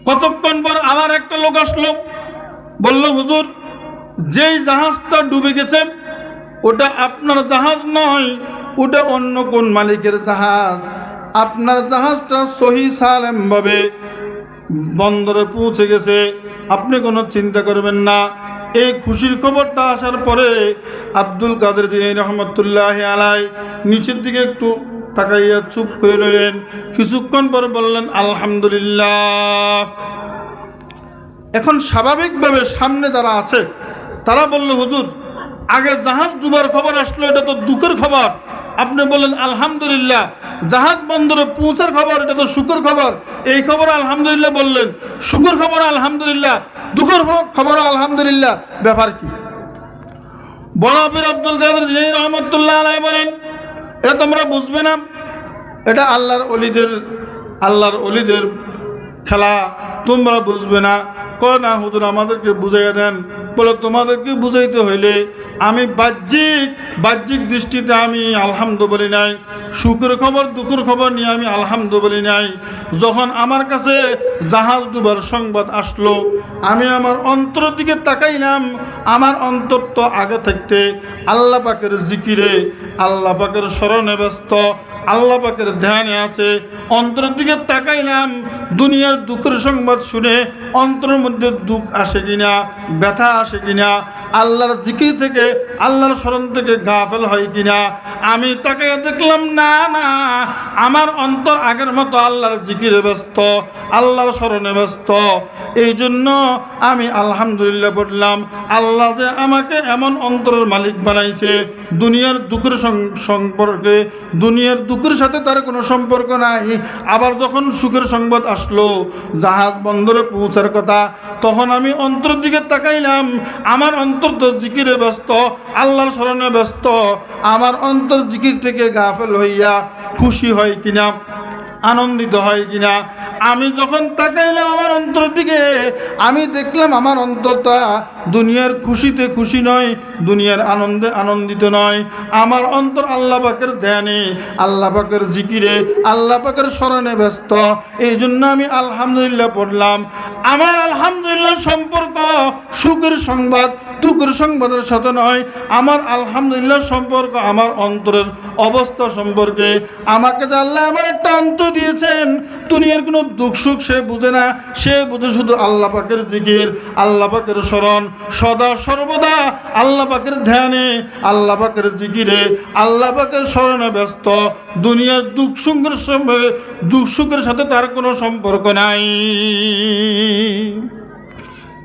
কতক্ষণ পর আবার একটা লোক আসলো, বলল, হুজুর, যেই জাহাজটা ডুবে গেছে ওটা আপনার জাহাজ নয়, ওটা অন্য কোন মালিকের জাহাজ। আপনার জাহাজটা সহি সালামভাবে বন্দরে পৌঁছে গেছে, আপনি কোনো চিন্তা করবেন না। এই খুশির খবরটা আসার পরে আব্দুল কাদের জিলানী রহমতুল্লাহ আলাইহি নিচের দিকে একটু তাকাইয়া চুপ করে রইলেন। কিছুক্ষণ পর বললেন আলহামদুলিল্লাহ। এখন স্বাভাবিকভাবে সামনে যারা আছে তারা বলল, হুজুর, আগে জাহাজ ডুবার খবর আসলো, এটা তো দুঃখের খবর, আপনি বললেন আলহামদুলিল্লাহ। জাহাজ বন্দরে পৌঁছার খবর, এটা তো সুখের খবর, এই খবর আলহামদুলিল্লাহ বললেন। সুখের খবর আলহামদুলিল্লাহ, দুঃখের খবর আলহামদুলিল্লাহ, ব্যাপার কি? বড় পীর আব্দুল কাদের জিলানী রহমতুল্লাহ আলাইহি বলেন, এটা তোমরা বুঝবে না, এটা আল্লাহর ওলিদের খেলা, তোমরা বুঝবে না। কয় না হুজুর, আমাদেরকে বুঝাইয়া দেন। বলে, তোমাদেরকে বুঝাইতে হইলে আমি বাহ্যিক দৃষ্টিতে আমি আলহামদু বলি নাই, সুখের খবর দুঃখের খবর নিয়ে আমি আলহামদু বলি নাই। যখন আমার কাছে জাহাজ ডুবার সংবাদ আসলো, আমি আমার অন্তরের দিকে তাকাইলাম, আমার অন্তর তো আগে থাকতে আল্লাহ পাকের জিকিরে, আল্লাহ পাকের স্মরণে ব্যস্ত, আল্লাহ পাকের ধ্যানে আছে। অন্তরের দিকে তাকাইলাম, দুনিয়ার দুঃখের সংবাদ শুনে অন্তরের মধ্যে দুঃখ আসে কিনা, ব্যথা আসে কিনা, আল্লাহর জিকির থেকে, আল্লাহর স্মরণ থেকে গাফেল হয় কিনা। আমি তাকাইয়া দেখলাম, না, আমার অন্তর আগের মতো আল্লাহর জিকিরে ব্যস্ত, আল্লাহর স্মরণে ব্যস্ত। এই জন্য আমি আলহামদুলিল্লাহ বললাম। আল্লাহ যে আমাকে এমন অন্তরের মালিক বানাইছে, দুনিয়ার দুঃখের সম্পর্কে, দুনিয়ার দুঃখের সাথে তার কোনো সম্পর্ক নাই। আবার যখন সুখের সংবাদ আসলো, জাহাজ বন্দরে পৌঁছার কথা, তখন আমি অন্তরের দিকে তাকাইলাম, আমার অন্তর তো জিকিরে ব্যস্ত, আল্লাহর স্মরণে ব্যস্ত। আমার অন্তর জিকির থেকে গাফেল হইয়া খুশি হয় কিনা। আনন্দিত হয় কিনা? আমি যখন তাকাইলাম আমার অন্তরের দিকে, আমি দেখলাম আমার অন্তরটা দুনিয়ার খুশিতে খুশি নয়, দুনিয়ার আনন্দে আনন্দিত নয়। আমার অন্তর আল্লাহ পাকের ধ্যানে, আল্লাহ পাকের জিকিরে, আল্লাহ পাকের স্মরণে ব্যস্ত। এই জন্য আমি আলহামদুলিল্লাহ পড়লাম। আমার আলহামদুলিল্লাহ সম্পর্ক সুখের সংবাদ দুঃখের সংবাদের সাথে নয়। আমার আলহামদুলিল্লাহ সম্পর্ক আমার অন্তরের অবস্থা সম্পর্কে। আমাকে যে আল্লাহ আমার একটা অন্তর দিয়েছেন, দুনিয়ার কোনো দুঃখ সুখ সে বুঝে না, সে বুঝে শুধু আল্লাহ পাকের জিকির, আল্লাহ পাকের স্মরণ, সদা সর্বদা আল্লাহ পাকের ধ্যানে, আল্লাহ পাকের জিকিরে, আল্লাহ পাকের স্মরণে ব্যস্ত। দুনিয়ার দুঃখ সুখের সাথে তার কোনো সম্পর্ক নাই।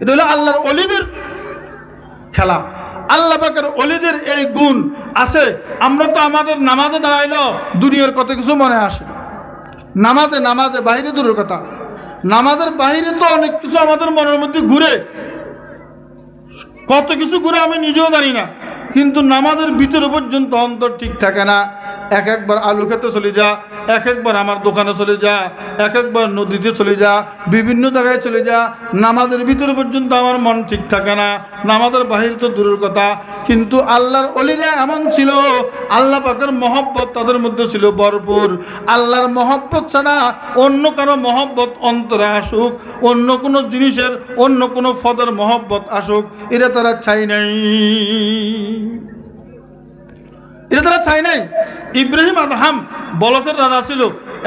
এটা হলো আল্লাহর ওলিদের খেলা। আল্লাহ পাকের ওলিদের এই গুণ আছে। আমরা তো আমাদের নামাজে দাঁড়াইলো দুনিয়ার কত কিছু মনে আসে। নামাজে বাইরে দূরের কথা, নামাজের বাইরে তো অনেক কিছু আমাদের মনের মধ্যে ঘুরে, কত কিছু ঘুরে আমি নিজেও জানি না। কিন্তু নামাজের ভিতরে পর্যন্ত অন্তর ঠিক থাকে না। একবার আলু খেতে চলে যা, একবার আমার দোকানে চলে যা, একবার নদীতে চলে যা, বিভিন্ন জায়গায় চলে যা, নামাজের ভিতরে পর্যন্ত আমার মন ঠিক থাকে না, নামাজের বাহির তো দূরের কথা। কিন্তু আল্লাহর ওলিরা এমন ছিল, আল্লাহ পাকের মহব্বত তাদের মধ্যে ছিল ভরপুর। আল্লাহর মহব্বত ছাড়া অন্য কারো মহব্বত অন্তরে আসুক, অন্য কোনো জিনিসের, অন্য কোনো ফদের মহব্বত আসুক, এটা তারা চাই নাই, এটা তারা চাই নাই। ইব্রাহিম আদহাম বলকের রাজা ছিল,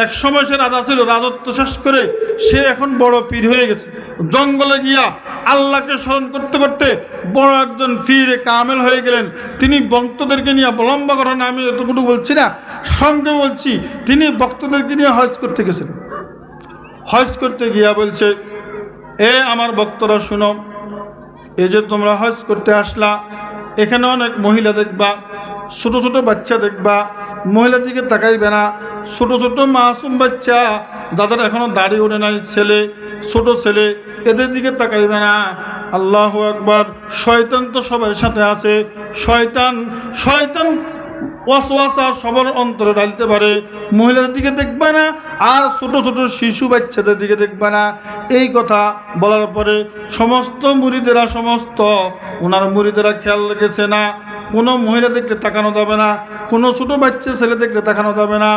এক সময় সে রাজা ছিল, রাজত্ব শেষ করে সে এখন বড় পীর হয়ে গেছে। জঙ্গলে গিয়া আল্লাহকে স্মরণ করতে করতে বড় একজন পীরে কামেল হয়ে গেলেন। তিনি ভক্তদেরকে নিয়ে, লম্বা ঘটনা আমি এতটুকু বলছি না, সঙ্গে বলছি, তিনি ভক্তদেরকে নিয়ে হজ করতে গেছেন। হজ করতে গিয়া বলছে, এ আমার ভক্তরা শুনো, এই যে তোমরা হজ করতে আসলা, এখানে অনেক মহিলা দেখবা, ছোট ছোট বাচ্চা দেখবা, মহিলার দিকে তাকাইবে না। ছোট ছোট মাসুম বাচ্চা যাদের এখনো দাড়ি ওঠে নাই, ছেলে, ছোট ছেলে, এদের দিকে তাকাইবে না। আল্লাহু আকবার। শয়তান তো সবার সাথে আছে। শয়তান ওয়াসওয়াসা সবার অন্তরে ঢালতে পারে। মহিলাদের দিকে দেখবে না, আর ছোট ছোট শিশু বাচ্চাদের দিকে দেখবে না। এই কথা বলার পরে সমস্ত ওনার মুরিদেরা খেয়াল রেখেছে না, কোনো মহিলা দেখলে তাকানো যাবে না, কোনো ছোট বাচ্চা ছেলে দেখলে তাকানো যাবে না।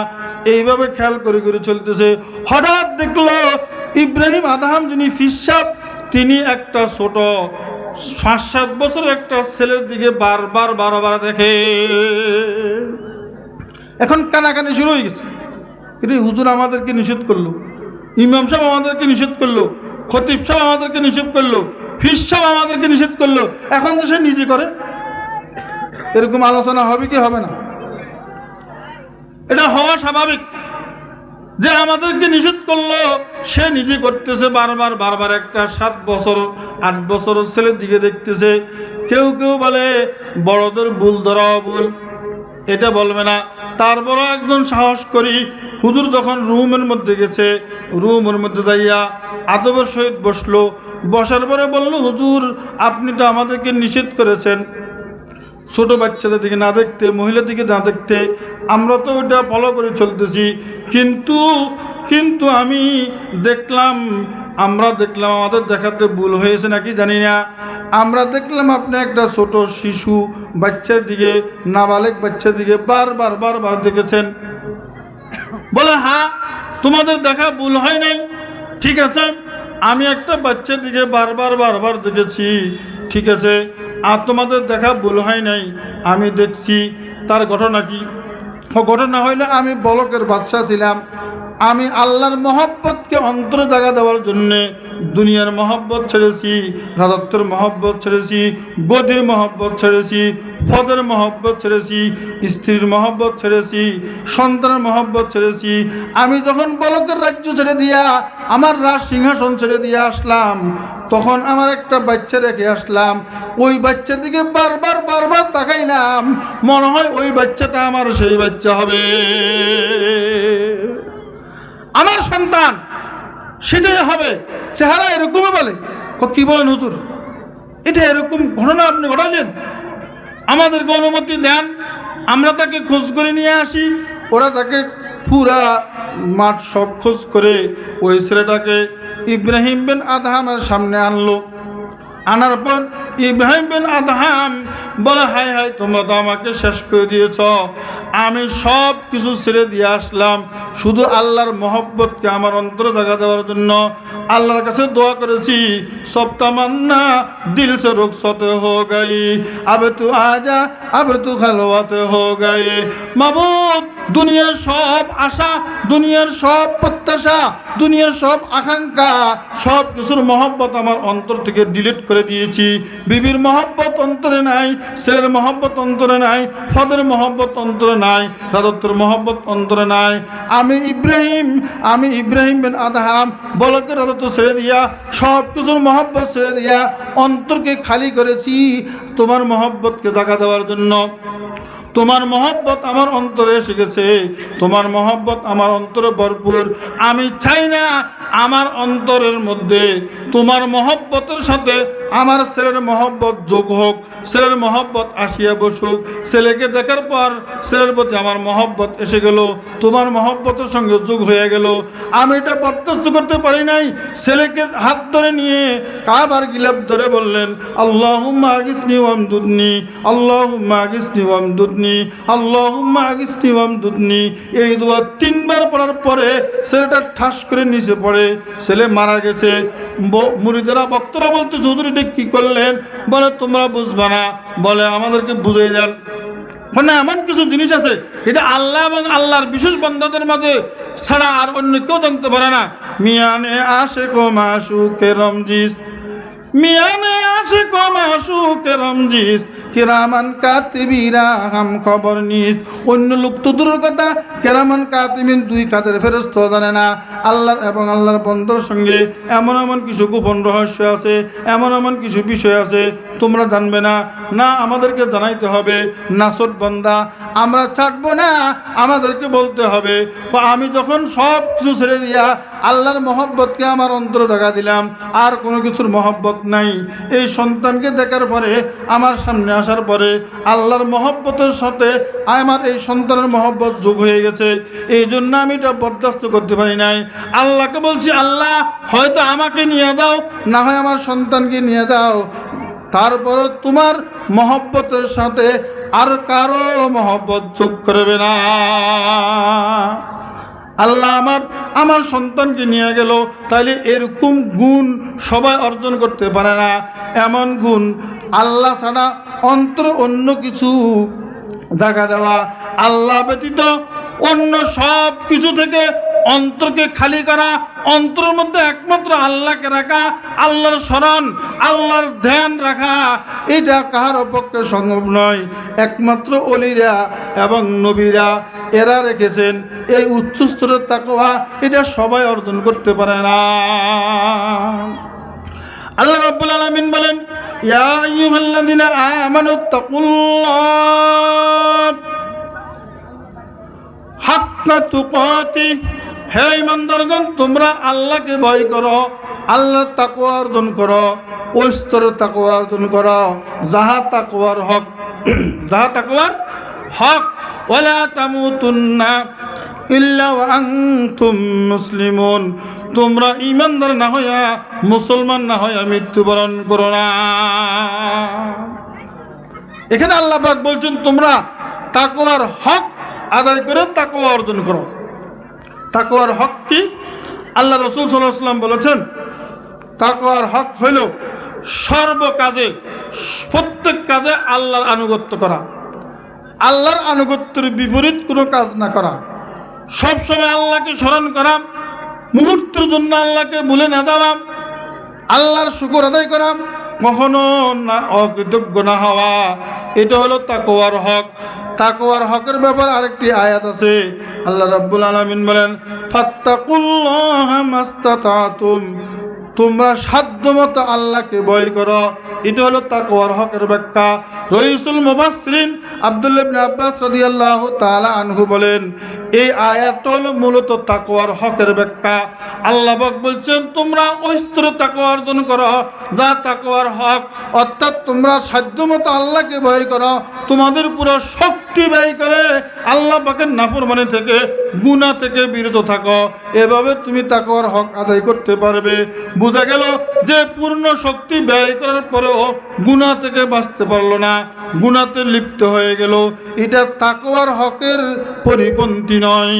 এইভাবে খেয়াল করে করে চলতেছে। হঠাৎ দেখলো ইব্রাহিম আদহাম যিনি ফিসাব, তিনি একটা ছোট 5-7 বছরের একটা ছেলের দিকে বারবার দেখে। এখন কানাকানি শুরু হয়ে গেছে। কিন্তু হুজুর আমাদেরকে নিষেধ করলো, ইমাম সাহেব আমাদেরকে নিষেধ করলো, খতিব সাহেব আমাদেরকে নিষেধ করলো, ফিস সাহেব আমাদেরকে নিষেধ করলো, এখন তো সে নিজে করে। এরকম আলোচনা হবে কি হবে না? এটা হওয়া স্বাভাবিক যে আমাদেরকে নিষেধ করলো, সে নিজে করতেছে বারবার একটা 7 বছর 8 বছরের ছেলের দিকে দেখতেছে। কেউ বলে বড়দের ভুল ধরাও ভুল, এটা বলবে না। তারপরও একজন সাহস করি হুজুর যখন রুমের মধ্যে গেছে, রুমের মধ্যে যাইয়া আদবের সহিত বসলো। বসার পরে বলল, হুজুর আপনি তো আমাদেরকে নিষেধ করেছেন ছোট বাচ্চাদের দিকে না দেখতে, মহিলার দিকে না দেখতে, আমরা তো ওটা ফলো করে চলতেছি। কিন্তু আমরা দেখলাম আমাদের দেখাতে ভুল হয়েছে নাকি জানি না, আমরা দেখলাম আপনি একটা ছোট শিশু বাচ্চার দিকে, নাবালেক বাচ্চার দিকে বারবার দেখেছেন। বলে, হ্যাঁ তোমাদের দেখা ভুল হয় নাই, ঠিক আছে, আমি একটা বাচ্চার দিকে বারবার দেখেছি, ঠিক আছে, আর তোমাদের দেখা ভুল হয় নাই, আমি দেখছি। তার ঘটনা কি? ঘটনা হইলে আমি বলকের বাদশা ছিলাম। আমি আল্লাহর মহব্বতকে অন্তরে জায়গা দেওয়ার জন্যে দুনিয়ার মহব্বত ছেড়েছি, রাজত্বের মহব্বত ছেড়েছি, গদির মহব্বত ছেড়েছি, পদের মহব্বত ছেড়েছি, স্ত্রীর মহব্বত ছেড়েছি, সন্তানের মহব্বত ছেড়েছি। আমি যখন বলকের রাজ্য ছেড়ে দিয়া, আমার রাজ সিংহাসন ছেড়ে দিয়ে আসলাম, তখন আমার একটা বাচ্চা রেখে আসলাম। ওই বাচ্চার দিকে বারবার তাকাইলাম, মনে হয় ওই বাচ্চাটা আমার সেই বাচ্চা হবে, আমার সন্তান, সেটাই হবে। চেহারা এরকমই বলে। কি বলেন হুজুর, এটা এরকম ঘটনা আপনি ঘটালেন, আমাদেরকে অনুমতি দেন, আমরা তাকে খোঁজ করে নিয়ে আসি। ওরা তাকে পুরা মাঠ সব খোঁজ করে ওই ছেলেটাকে ইব্রাহিম বিন আদহামের সামনে আনলো। আনার পর ইব্রাহিম বিন আদহাম বলে, হায় হায়, তোমরা তো আমাকে শেষ করে দিয়েছ। আমি সব কিছু ছেড়ে দিয়ে আসলাম শুধু আল্লাহর মহব্বতকে আমার অন্তরে জায়গা দেওয়ার জন্য। আল্লাহর কাছে দোয়া করেছি, সব তামান্না দিল সে রুখসতে হো গাই, আবে তু আজা আবে তু খালওয়াতে হো গাই। মাবুদ, দুনিয়ার সব আশা, দুনিয়ার সব প্রত্যাশা, দুনিয়ার সব আকাঙ্ক্ষা, সব কিছুর মহব্বত আমার অন্তর থেকে ডিলিট করে দিয়েছি। বিবির মহব্বত অন্তরে নাই, ছেলের মহব্বত অন্তরে নাই, ফদের মহব্বত অন্তরে নাই, রাজত্বের মহব্বত অন্তরে নাই। আমি ইব্রাহিম বিন আদহাম বলকে রাজত্ব ছেড়ে দিয়া, সব কিছুর মহব্বত ছেড়ে দিয়া অন্তরকে খালি করেছি তোমার মহব্বতকে জাগা দেওয়ার জন্য। তোমার মহব্বত আমার অন্তরে এসে গেছে, তোমার মহব্বত আমার অন্তরে ভরপুর। আমি চাই না আমার অন্তরের মধ্যে তোমার মহব্বতের সাথে আমার ছেলের মহব্বত যোগ হোক, ছেলের মহব্বত আসিয়া বসুক। ছেলেকে দেখার পর ছেলের প্রতি আমার মহব্বত এসে গেল, তোমার মহব্বতের সঙ্গে যোগ হয়ে গেল। আমি এটা বরদাস্ত করতে পারি নাই। ছেলেকে হাত ধরে নিয়ে কাবার গিলাফ ধরে বললেন, আল্লাহুম্মা আগিসনি ওয়ামদুদনি, আল্লাহুম্মা আগিসনি ওয়ামদুদনি, আল্লাহুম্মা আগিসনি ওয়ামদুদনি। এই দোয়া 3 বার পড়ার পরে ছেলেটা ঠাস করে নিচে পড়ে, ছেলে মারা গেছে। মুরিদেরা বক্তরা বলতে, চৌধুরী এটা কি করলেন? বলে, তোমরা বুঝবা না, বলে আমাদেরকে বুঝিয়ে দেন। মানে এমন কিছু জিনিস আছে এটা আল্লাহ এবং আল্লাহর বিশেষ বান্দাদের মাঝে ছাড়া আর অন্য কেউ জানতে পারে না। মিয়ানে আশিক ও মাশুকে রমজিস, মিয়ানে আশিক ও মাশুকে রমজিস, কিরামান কাতিবিরা হাম খবর নিস। অন্য লোক তো দূরের কথা, কিরামান কাতিবিন 2 কাদের ফেরেশতা জানে না। আল্লাহ এবং আল্লাহর বন্দার সঙ্গে এমন এমন কিছু গোপন রহস্য আছে, এমন এমন কিছু বিষয় আছে তোমরা জানবে না। না, আমাদেরকে জানাইতে হবে। নাসর বান্দা আমরা ছাড়বো না, আমাদেরকে বলতে হবে। আমি যখন সব কিছু ছেড়ে দিয়া আল্লাহর মহব্বতকে আমার অন্তরে জায়গা দিলাম, আর কোনো কিছুর মহব্বত নাই। এই সন্তানকে দেখার পরে, আমার সামনে আসার পরে আল্লাহর মহব্বতের সাথে আমার এই সন্তানের মহব্বত যোগ হয়ে গেছে। এই জন্য আমি এটা বরদাস্ত করতে পারি নাই। আল্লাহকে বলছি, আল্লাহ হয়তো আমাকে নিয়ে যাও, না হয় আমার সন্তানকে নিয়ে যাও, তারপরে তোমার মহব্বতের সাথে আর কারো মহব্বত যোগ করবে না। আল্লাহ আমার সন্তানকে নিয়ে গেল। তাইলে এরকম গুণ সবাই অর্জন করতে পারে না। এমন গুণ আল্লাহ ছাড়া অন্তর অন্য কিছু জায়গা দেওয়া, আল্লাহ ব্যতীত অন্য সব কিছু থেকে অন্তরকে খালি করা, অন্তরের মধ্যে একমাত্র আল্লাহকে রাখা, আল্লাহর স্মরণ, আল্লাহর ধ্যান রাখা, এটা কাহার পক্ষে সম্ভব নয়। একমাত্র ওলিরা এবং নবীরা এরা রেখেছেন। এই উচ্চ স্তরের তাকওয়া এটা সবাই অর্জন করতে পারে না। আল্লাহ রাব্বুল আলামিন বলেন, ইয়া আইয়ুহাল্লাযিনা আমানুত্তাকুল্লাহ হাক্কা তুকাতিহ, হে ঈমানদারগণ, তোমরা আল্লাহকে ভয় করো, আল্লাহর তাকওয়া অর্জন করো, ওই স্তরের তাকওয়া অর্জন করো যাহা তাকওয়ার হক, যাহা তাকওয়ার হক। ওয়ালা তামুতুন্না ইল্লা ওয়া আনতুম মুসলিমুন, তোমরা ঈমানদার না হইয়া, মুসলমান না হইয়া মৃত্যুবরণ করো না। এখানে আল্লাহ পাক বলছেন, তোমরা তাকওয়ার হক আদায় করে তাকওয়া অর্জন করো। তাকওয়ার হক কি? আল্লাহ রাসূল সাল্লাল্লাহু আলাইহি ওয়াসাল্লাম বলেছেন, তাকওয়ার হক হইল সর্বকাজে, প্রত্যেক কাজে আল্লাহর আনুগত্য করা, আল্লাহর আনুগত্যের বিপরীত কোনো কাজ না করা, সবসময় আল্লাহকে স্মরণ করা, মুহূর্তের জন্য আল্লাহকে ভুলে না যাওয়া, আল্লাহর শুকর আদায় করা, কখনো না অকৃতজ্ঞ না হওয়া, এটা হলো তাকওয়ার হক। তাকওয়ার হকের ব্যাপারে আরেকটি আয়াত আছে। আল্লাহ রাব্বুল আলামিন বলেন, ফাত্তাকুল্লাহা মাস্তাতাতুম, তোমরা সাধ্যমতো আল্লাহকে ভয় করো। এটা হলো তাকওয়ার হকের ব্যাখ্যা। রইসুল মুফাসসিরিন আব্দুল্লাহ ইবনে আব্বাস রাদিয়াল্লাহু তাআলা আনহু বলেন, এই আয়াতল মূলত তাকওয়ার হকের ব্যাখ্যা। আল্লাহ পাক বলছেন, তোমরা ওই স্তরে তাকওয়া অর্জন করো যা তাকওয়ার হক, অর্থাৎ তোমরা সাধ্যমতো আল্লাহকে ভয় করো, তোমাদের পুরো শক্তি ব্যয় করে আল্লাহ পাকের নাফরমানি থেকে, গুনাহ থেকে বিরত থাকো। এভাবে তুমি তাকওয়ার হক আদায় করতে পারবে। বোঝা গেল যে পূর্ণ শক্তি ব্যয় করার পরেও গুনাহ থেকে বাঁচতে পারলো না, গুনাহতে লিপ্ত হয়ে গেল, এটা তাকওয়ার হকের পরিপন্থী নয়।